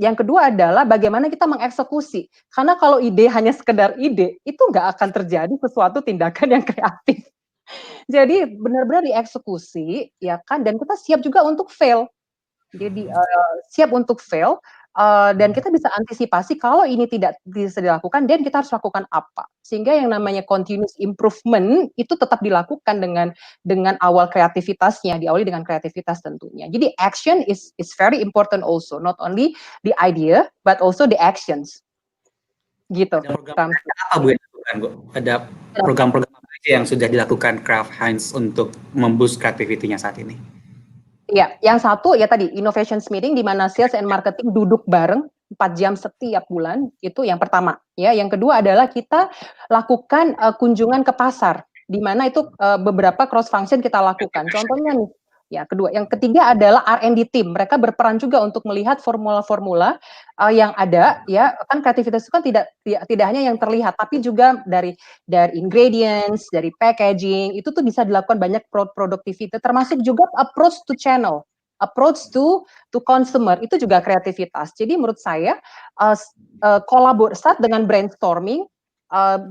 Yang kedua adalah bagaimana kita mengeksekusi, karena kalau ide hanya sekedar ide, itu nggak akan terjadi sesuatu tindakan yang kreatif. Jadi benar-benar dieksekusi, ya kan, dan kita siap juga untuk fail. Jadi siap untuk fail, dan kita bisa antisipasi kalau ini tidak bisa dilakukan, dan kita harus lakukan apa. Sehingga yang namanya continuous improvement itu tetap dilakukan dengan awal kreativitasnya, diawali dengan kreativitas tentunya. Jadi action is very important also, not only the idea but also the actions. Gitu. Ada program apa Bu yang dilakukan, Bu? Ada program-program apa aja yang sudah dilakukan Kraft Heinz untuk memboost kreativitinya saat ini? Ya, yang satu ya tadi innovations meeting, di mana sales and marketing duduk bareng 4 jam setiap bulan, itu yang pertama ya. Yang kedua adalah kita lakukan kunjungan ke pasar, di mana itu beberapa cross function kita lakukan. Contohnya nih, ya kedua. Yang ketiga adalah R&D team. Mereka berperan juga untuk melihat formula-formula yang ada, ya kan. Kreativitas itu kan tidak hanya yang terlihat, tapi juga dari ingredients, dari packaging, itu tuh bisa dilakukan banyak productivity, termasuk juga approach to channel, approach to consumer, itu juga kreativitas. Jadi menurut saya start dengan brainstorming,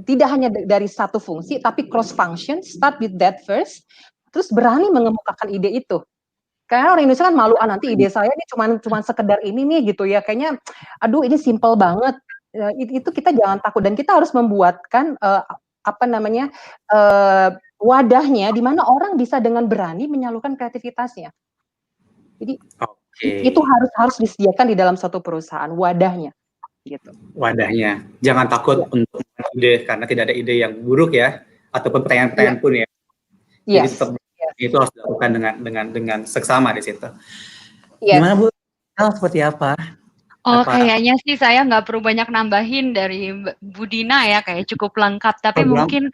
tidak hanya dari satu fungsi, tapi cross function. Start with that first, terus berani mengemukakan ide itu. Karena orang Indonesia kan malu, nanti ide saya ini cuman sekedar ini nih gitu ya, kayaknya aduh ini simple banget. Itu kita jangan takut, dan kita harus membuatkan wadahnya di mana orang bisa dengan berani menyalurkan kreativitasnya. Jadi itu harus disediakan di dalam suatu perusahaan, wadahnya. gitu. Wadahnya. Jangan takut untuk ide karena tidak ada ide yang buruk ya, ataupun pertanyaan-pertanyaan pun ya. Jadi tetap itu harus dilakukan dengan seksama di situ. Gimana Bu? Seperti apa? Kayaknya sih saya nggak perlu banyak nambahin dari Bu Dina ya, kayak cukup lengkap. Tapi mungkin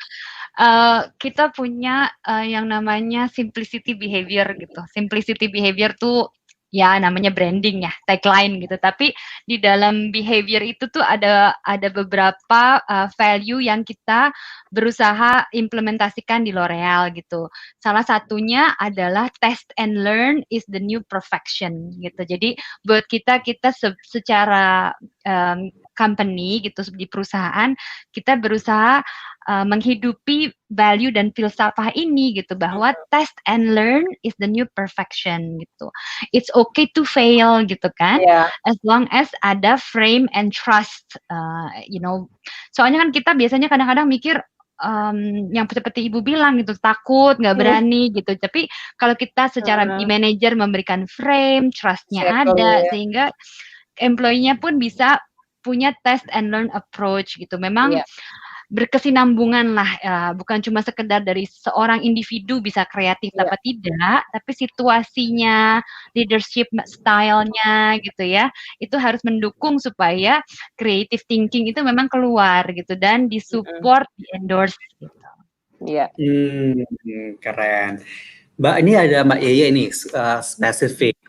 kita punya yang namanya simplicity behavior gitu. Simplicity behavior tuh ya namanya branding ya, tagline gitu. Tapi di dalam behavior itu tuh ada beberapa value yang kita berusaha implementasikan di L'Oreal gitu. Salah satunya adalah test and learn is the new perfection gitu. Jadi buat kita secara company gitu di perusahaan, kita berusaha menghidupi value dan filsafah ini gitu, bahwa test and learn is the new perfection gitu. It's okay to fail gitu kan, as long as ada frame and trust, soalnya kan kita biasanya kadang-kadang mikir yang seperti Ibu bilang gitu, takut, nggak berani gitu. Tapi kalau kita secara manajer memberikan frame, trust-nya ada, sehingga employee-nya pun bisa punya test and learn approach gitu. Memang berkesinambungan lah, bukan cuma sekedar dari seorang individu bisa kreatif apa tidak, tapi situasinya, leadership style-nya gitu ya, itu harus mendukung supaya creative thinking itu memang keluar gitu dan disupport, di-endorse gitu. Iya. Keren. Mbak, ini ada Mbak Yeye ini spesifik.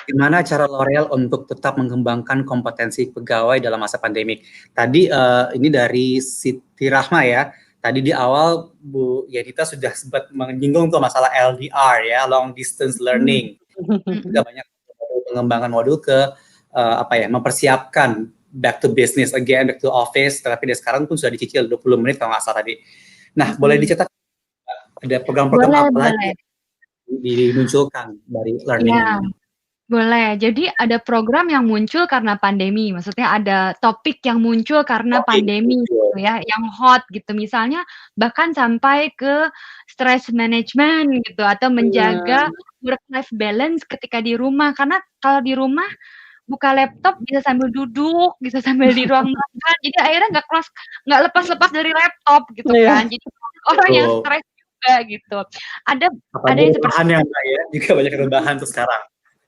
Gimana cara L'Oreal untuk tetap mengembangkan kompetensi pegawai dalam masa pandemik? Tadi ini dari Siti Rahma ya. Tadi di awal Bu Yenita sudah sempat menyinggung tuh masalah LDR ya, long distance learning. Juga banyak pengembangan modul ke mempersiapkan back to business again, back to office. Tapi dari sekarang pun sudah dicicil 20 menit kalau nggak salah tadi. Nah, boleh dicetak ada program-program apa lagi dimunculkan dari learning ini? Boleh. Jadi ada program yang muncul karena pandemi, maksudnya ada topik yang muncul karena pandemi gitu ya, yang hot gitu. Misalnya bahkan sampai ke stress management gitu, atau menjaga work life balance ketika di rumah. Karena kalau di rumah buka laptop bisa sambil duduk, bisa sambil di ruang makan, jadi akhirnya nggak lepas-lepas dari laptop gitu kan. Jadi orang yang stres juga gitu. Ada yang seperti yang ya, juga banyak rebahan tuh sekarang.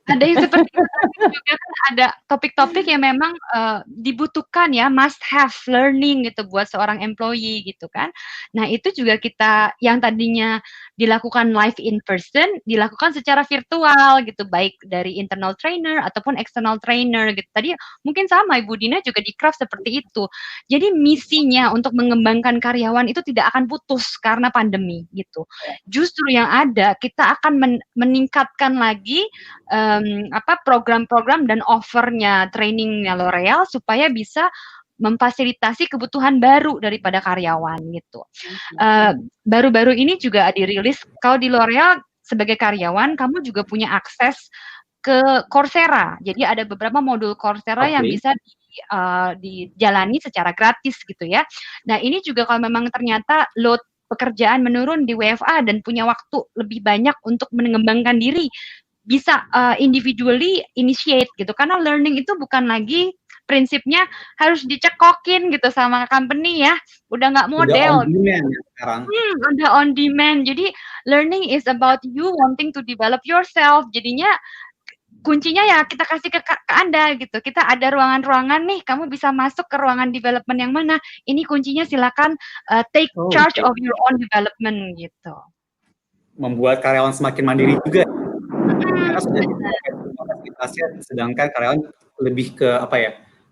Ada yang seperti itu, tapi juga kan ada topik-topik yang memang dibutuhkan ya, must have learning gitu buat seorang employee gitu kan. Nah itu juga kita yang tadinya dilakukan live in person, dilakukan secara virtual gitu, baik dari internal trainer ataupun external trainer gitu. Tadi mungkin sama Ibu Dina juga di Craft seperti itu. Jadi misinya untuk mengembangkan karyawan itu tidak akan putus karena pandemi gitu. Justru yang ada kita akan meningkatkan lagi program-program dan offernya trainingnya L'Oreal supaya bisa memfasilitasi kebutuhan baru daripada karyawan gitu. Baru-baru ini juga dirilis kalau di L'Oreal sebagai karyawan kamu juga punya akses ke Coursera. Jadi ada beberapa modul Coursera yang bisa dijalani secara gratis gitu ya. Nah ini juga kalau memang ternyata load pekerjaan menurun di WFA dan punya waktu lebih banyak untuk mengembangkan diri, bisa individually initiate gitu, karena learning itu bukan lagi prinsipnya harus dicekokin gitu sama company ya, udah nggak model. Udah on demand ya sekarang. Udah on demand, jadi learning is about you wanting to develop yourself, jadinya kuncinya ya kita kasih ke Anda gitu, kita ada ruangan-ruangan nih, kamu bisa masuk ke ruangan development yang mana, ini kuncinya silakan take charge of your own development gitu. Membuat karyawan semakin mandiri juga. Karena sudah fasilitasi, sedangkan karyawan lebih ke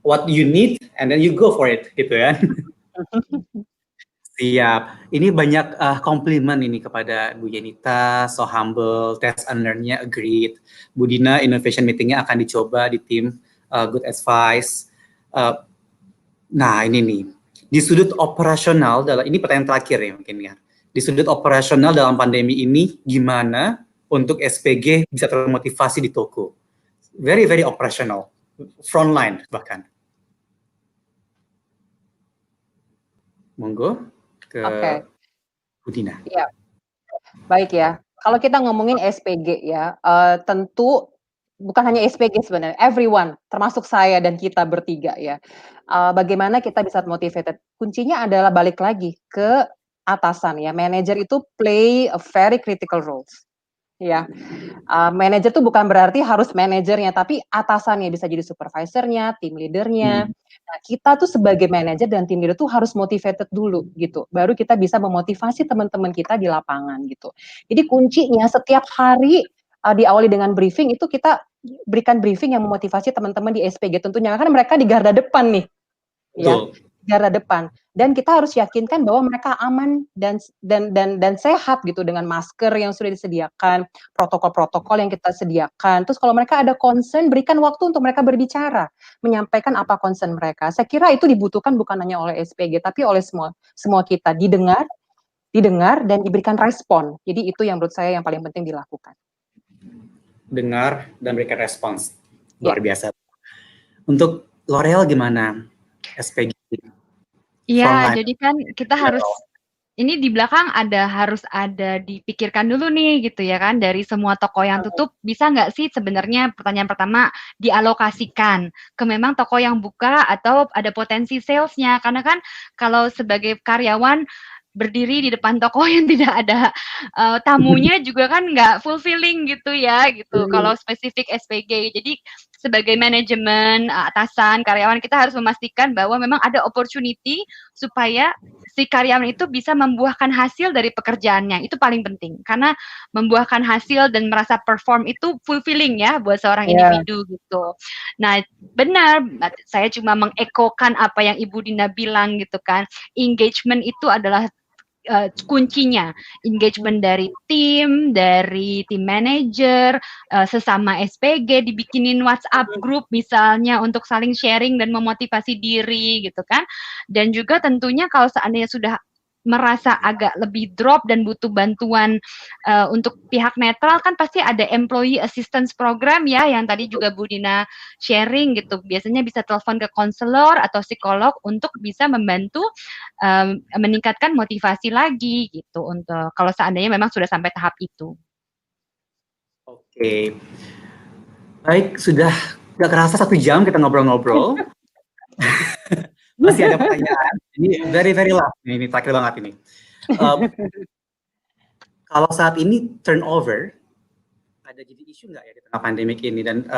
what you need and then you go for it gitu ya. Siap. Ini banyak komplimen ini kepada Bu Yenita, so humble, test and learn-nya agreed. Bu Dina, innovation meeting-nya akan dicoba di tim good advice. Nah ini nih, di sudut operasional, ini pertanyaan terakhir ya mungkin ya. Di sudut operasional dalam pandemi ini, gimana untuk SPG bisa termotivasi di toko? Very, very operational. Frontline bahkan. Monggo ke Bu Dina. Ya. Baik ya. Kalau kita ngomongin SPG ya, tentu bukan hanya SPG sebenarnya, everyone, termasuk saya dan kita bertiga ya. Bagaimana kita bisa motivated? Kuncinya adalah balik lagi ke atasan ya. Manager itu play a very critical role. Ya, manajer tuh bukan berarti harus manajernya, tapi atasannya bisa jadi supervisornya, tim leadernya. Nah, kita tuh sebagai manajer dan tim leader tuh harus motivated dulu gitu. Baru kita bisa memotivasi teman-teman kita di lapangan gitu. Jadi kuncinya setiap hari diawali dengan briefing itu kita berikan briefing yang memotivasi teman-teman di SPG tentunya kan mereka di garda depan nih. Ya, garda depan dan kita harus yakinkan bahwa mereka aman dan sehat gitu dengan masker yang sudah disediakan, protokol-protokol yang kita sediakan. Terus kalau mereka ada concern, berikan waktu untuk mereka berbicara, menyampaikan apa concern mereka. Saya kira itu dibutuhkan bukan hanya oleh SPG tapi oleh semua kita didengar dan diberikan respon. Jadi itu yang menurut saya yang paling penting dilakukan. Dengar dan berikan respons. Luar biasa. Untuk L'Oreal gimana? SPG. Iya, jadi kan kita harus ini di belakang harus ada dipikirkan dulu nih gitu ya kan dari semua toko yang tutup bisa nggak sih sebenarnya pertanyaan pertama dialokasikan ke memang toko yang buka atau ada potensi salesnya karena kan kalau sebagai karyawan berdiri di depan toko yang tidak ada tamunya juga kan nggak fulfilling gitu ya gitu kalau spesifik SPG. Jadi sebagai manajemen atasan karyawan kita harus memastikan bahwa memang ada opportunity supaya si karyawan itu bisa membuahkan hasil dari pekerjaannya. Itu paling penting karena membuahkan hasil dan merasa perform itu fulfilling ya buat seorang individu gitu. Nah, benar saya cuma mengekokan apa yang Ibu Dina bilang gitu kan. Engagement itu adalah kuncinya, engagement dari tim manajer, sesama SPG, dibikinin WhatsApp group misalnya untuk saling sharing dan memotivasi diri gitu kan. Dan juga tentunya kalau seandainya sudah merasa agak lebih drop dan butuh bantuan untuk pihak netral kan pasti ada employee assistance program ya yang tadi juga Bu Dina sharing gitu. Biasanya bisa telepon ke konselor atau psikolog untuk bisa membantu meningkatkan motivasi lagi gitu untuk kalau seandainya memang sudah sampai tahap itu. Oke. Baik, sudah nggak kerasa 1 jam kita ngobrol-ngobrol. Masih ada pertanyaan. Ini very last. Ini terakhir banget ini. Kalau saat ini turnover ada jadi isu nggak ya di tengah pandemik ini dan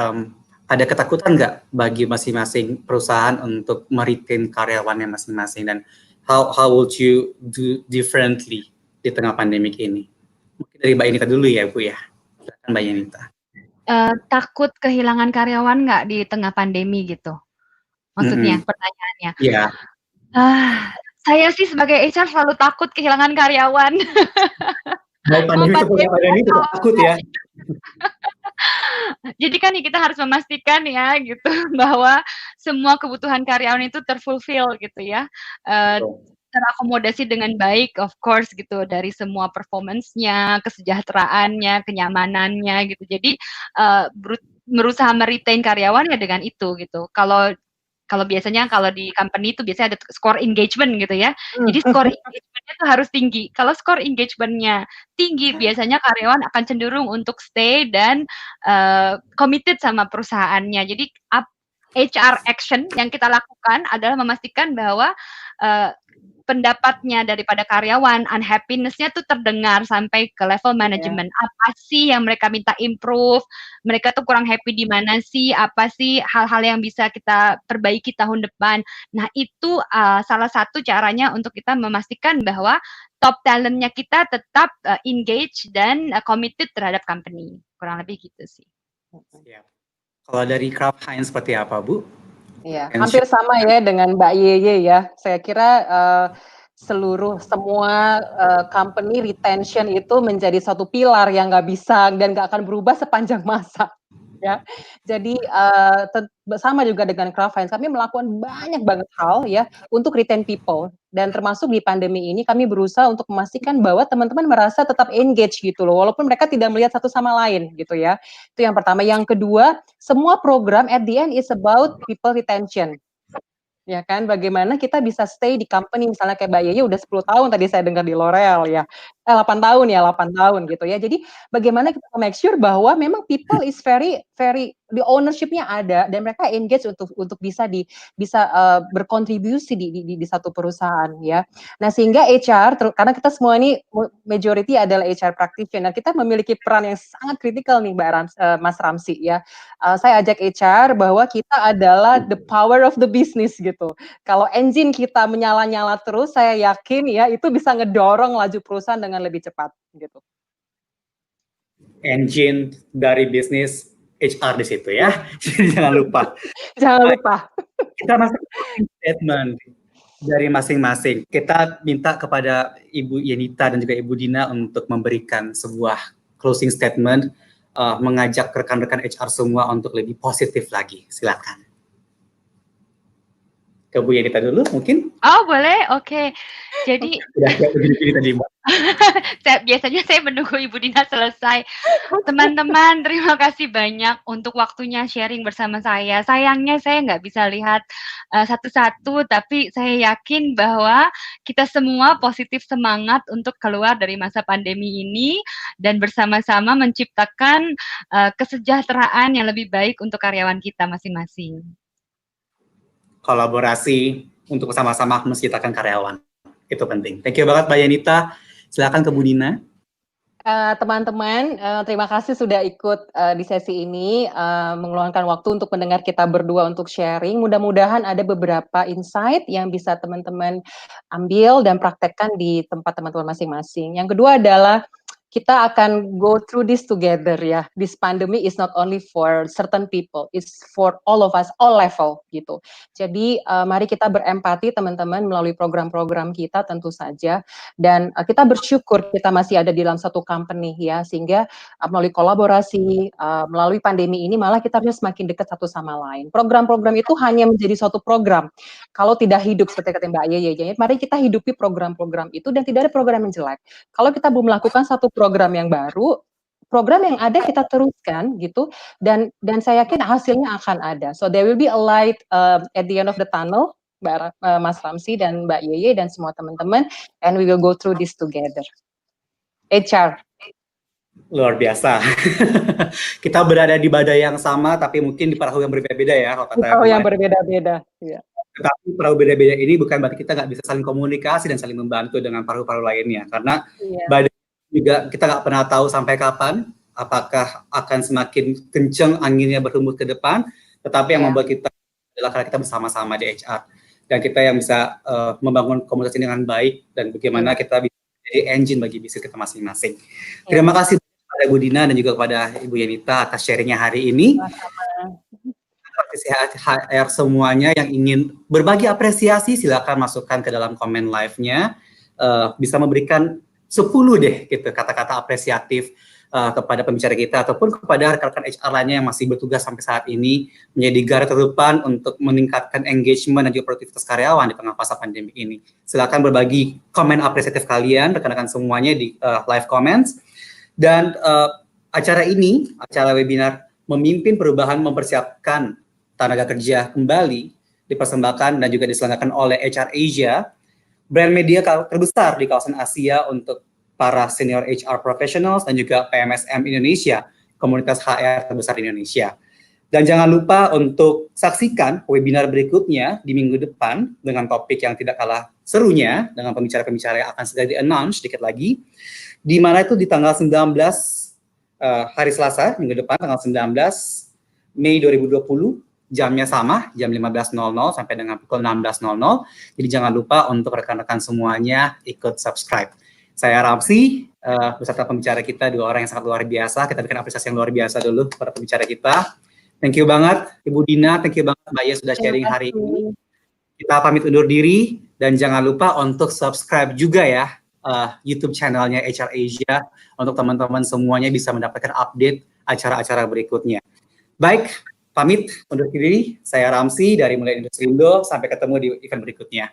ada ketakutan nggak bagi masing-masing perusahaan untuk meretain karyawannya masing-masing dan how would you do differently di tengah pandemik ini? Mungkin dari Mbak Yenita dulu ya Bu ya. Silakan Mbak Yenita. Takut kehilangan karyawan nggak di tengah pandemi gitu? Maksudnya pertanyaannya. Iya. Saya sih sebagai HR selalu takut kehilangan karyawan. Pandemi itu takut ya. Jadi kan kita harus memastikan ya gitu bahwa semua kebutuhan karyawan itu terfulfill gitu ya. Terakomodasi dengan baik of course gitu dari semua performance-nya, kesejahteraannya, kenyamanannya gitu. Jadi berusaha meretain karyawan ya dengan itu gitu. Kalau biasanya kalau di company itu biasanya ada score engagement gitu ya. Jadi score engagement-nya itu harus tinggi. Kalau score engagement-nya tinggi, biasanya karyawan akan cenderung untuk stay dan committed sama perusahaannya. Jadi HR action yang kita lakukan adalah memastikan bahwa pendapatnya daripada karyawan, unhappiness-nya tuh terdengar sampai ke level manajemen. Apa sih yang mereka minta improve? Mereka tuh kurang happy di mana sih? Apa sih hal-hal yang bisa kita perbaiki tahun depan? Nah, itu salah satu caranya untuk kita memastikan bahwa top talent-nya kita tetap engage dan committed terhadap company. Kurang lebih gitu sih. Kalau dari Kraft Heinz seperti apa, Bu? Iya, hampir sama ya dengan Mbak Yeye ya. Saya kira semua company retention itu menjadi satu pilar yang nggak bisa dan nggak akan berubah sepanjang masa. Ya, jadi sama juga dengan Kraft Heinz, kami melakukan banyak banget hal ya untuk retain people dan termasuk di pandemi ini kami berusaha untuk memastikan bahwa teman-teman merasa tetap engage gitu loh, walaupun mereka tidak melihat satu sama lain gitu ya. Itu yang pertama. Yang kedua, semua program at the end is about people retention. Ya kan, bagaimana kita bisa stay di company, misalnya kayak Mbak Yeye udah 10 tahun tadi saya dengar di L'Oreal ya. 8 tahun ya, 8 tahun gitu ya. Jadi bagaimana kita make sure bahwa memang people is very very the ownership-nya ada dan mereka engage untuk bisa berkontribusi di satu perusahaan ya. Nah, sehingga HR karena kita semua ini majority adalah HR practitioner, kita memiliki peran yang sangat kritikal nih Mas Ramsi ya. Saya ajak HR bahwa kita adalah the power of the business gitu. Kalau engine kita menyala-nyala terus, saya yakin ya itu bisa ngedorong laju perusahaan dengan lebih cepat gitu. Engine dari bisnis HR di situ ya. Jadi jangan lupa. Jangan lupa. Kita masuk statement dari masing-masing. Kita minta kepada Ibu Yenita dan juga Ibu Dina untuk memberikan sebuah closing statement, mengajak rekan-rekan HR semua untuk lebih positif lagi. Silakan. Ke Bu Yenita dulu mungkin. Oh boleh, oke. Jadi begini tadi Mbak. biasanya saya menunggu Ibu Dina selesai. Teman-teman, terima kasih banyak untuk waktunya sharing bersama saya. Sayangnya saya nggak bisa lihat satu-satu, tapi saya yakin bahwa kita semua positif semangat untuk keluar dari masa pandemi ini dan bersama-sama menciptakan kesejahteraan yang lebih baik untuk karyawan kita masing-masing. Kolaborasi untuk sama-sama menciptakan karyawan. Itu penting. Thank you banget Mbak Yenita. Silakan ke Bu Dina. Teman-teman, terima kasih sudah ikut di sesi ini, meluangkan waktu untuk mendengar kita berdua untuk sharing. Mudah-mudahan ada beberapa insight yang bisa teman-teman ambil dan praktekkan di tempat teman-teman masing-masing. Yang kedua adalah kita akan go through this together ya. This pandemic is not only for certain people, it's for all of us, all level gitu. Jadi mari kita berempati teman-teman melalui program-program kita tentu saja. Dan kita bersyukur kita masih ada di dalam satu company ya, sehingga melalui kolaborasi, melalui pandemi ini malah kita harus semakin dekat satu sama lain. Program-program itu hanya menjadi suatu program. Kalau tidak hidup seperti kata Mbak Yeye, mari kita hidupi program-program itu dan tidak ada program yang jelek. Kalau kita belum melakukan satu program yang baru, program yang ada kita teruskan gitu, dan saya yakin hasilnya akan ada. So there will be a light at the end of the tunnel, Mas Ramsi dan Mbak Yeye dan semua teman-teman, and we will go through this together. HR. Luar biasa. Kita berada di badai yang sama, tapi mungkin di perahu yang berbeda-beda ya. Perahu yang berbeda-beda. Ya. Tetapi perahu beda-beda ini bukan berarti kita nggak bisa saling komunikasi dan saling membantu dengan perahu-perahu lainnya. Karena badai juga kita nggak pernah tahu sampai kapan, apakah akan semakin kencang anginnya berhembus ke depan, tetapi yang membuat kita adalah karena kita bersama-sama di HR. Dan kita yang bisa membangun komunikasi dengan baik, dan bagaimana kita bisa jadi engine bagi bisnis kita masing-masing. Terima kasih kepada Bu Dina dan juga kepada Ibu Yenita atas sharingnya hari ini. Praktisi HR semuanya yang ingin berbagi apresiasi, silakan masukkan ke dalam komen live-nya. Bisa memberikan 10 deh gitu kata-kata apresiatif kepada pembicara kita ataupun kepada rekan-rekan HR lainnya yang masih bertugas sampai saat ini menjadi garda terdepan untuk meningkatkan engagement dan juga produktivitas karyawan di tengah masa pandemi ini. Silakan berbagi komen apresiatif kalian rekan-rekan semuanya di live comments. Dan acara ini, acara webinar memimpin perubahan mempersiapkan tenaga kerja kembali dipersembahkan dan juga diselenggarakan oleh HR Asia, brand media terbesar di kawasan Asia untuk para senior HR professionals dan juga PMSM Indonesia, komunitas HR terbesar di Indonesia. Dan jangan lupa untuk saksikan webinar berikutnya di minggu depan dengan topik yang tidak kalah serunya dengan pembicara-pembicara yang akan segera di-announce sedikit lagi, di mana itu di tanggal 19 hari Selasa minggu depan tanggal 19 Mei 2020. Jamnya sama, jam 15.00 sampai dengan pukul 16.00. Jadi jangan lupa untuk rekan-rekan semuanya ikut subscribe. Saya Ramsi, beserta pembicara kita, 2 orang yang sangat luar biasa. Kita berikan apresiasi yang luar biasa dulu kepada pembicara kita. Thank you banget Ibu Dina, thank you banget Mbak Ye sudah sharing hari ini. Kita pamit undur diri, dan jangan lupa untuk subscribe juga ya YouTube channelnya HR Asia, untuk teman-teman semuanya bisa mendapatkan update acara-acara berikutnya. Baik, pamit undur diri, saya Ramsi dari Mulai Industri Indo, sampai ketemu di event berikutnya.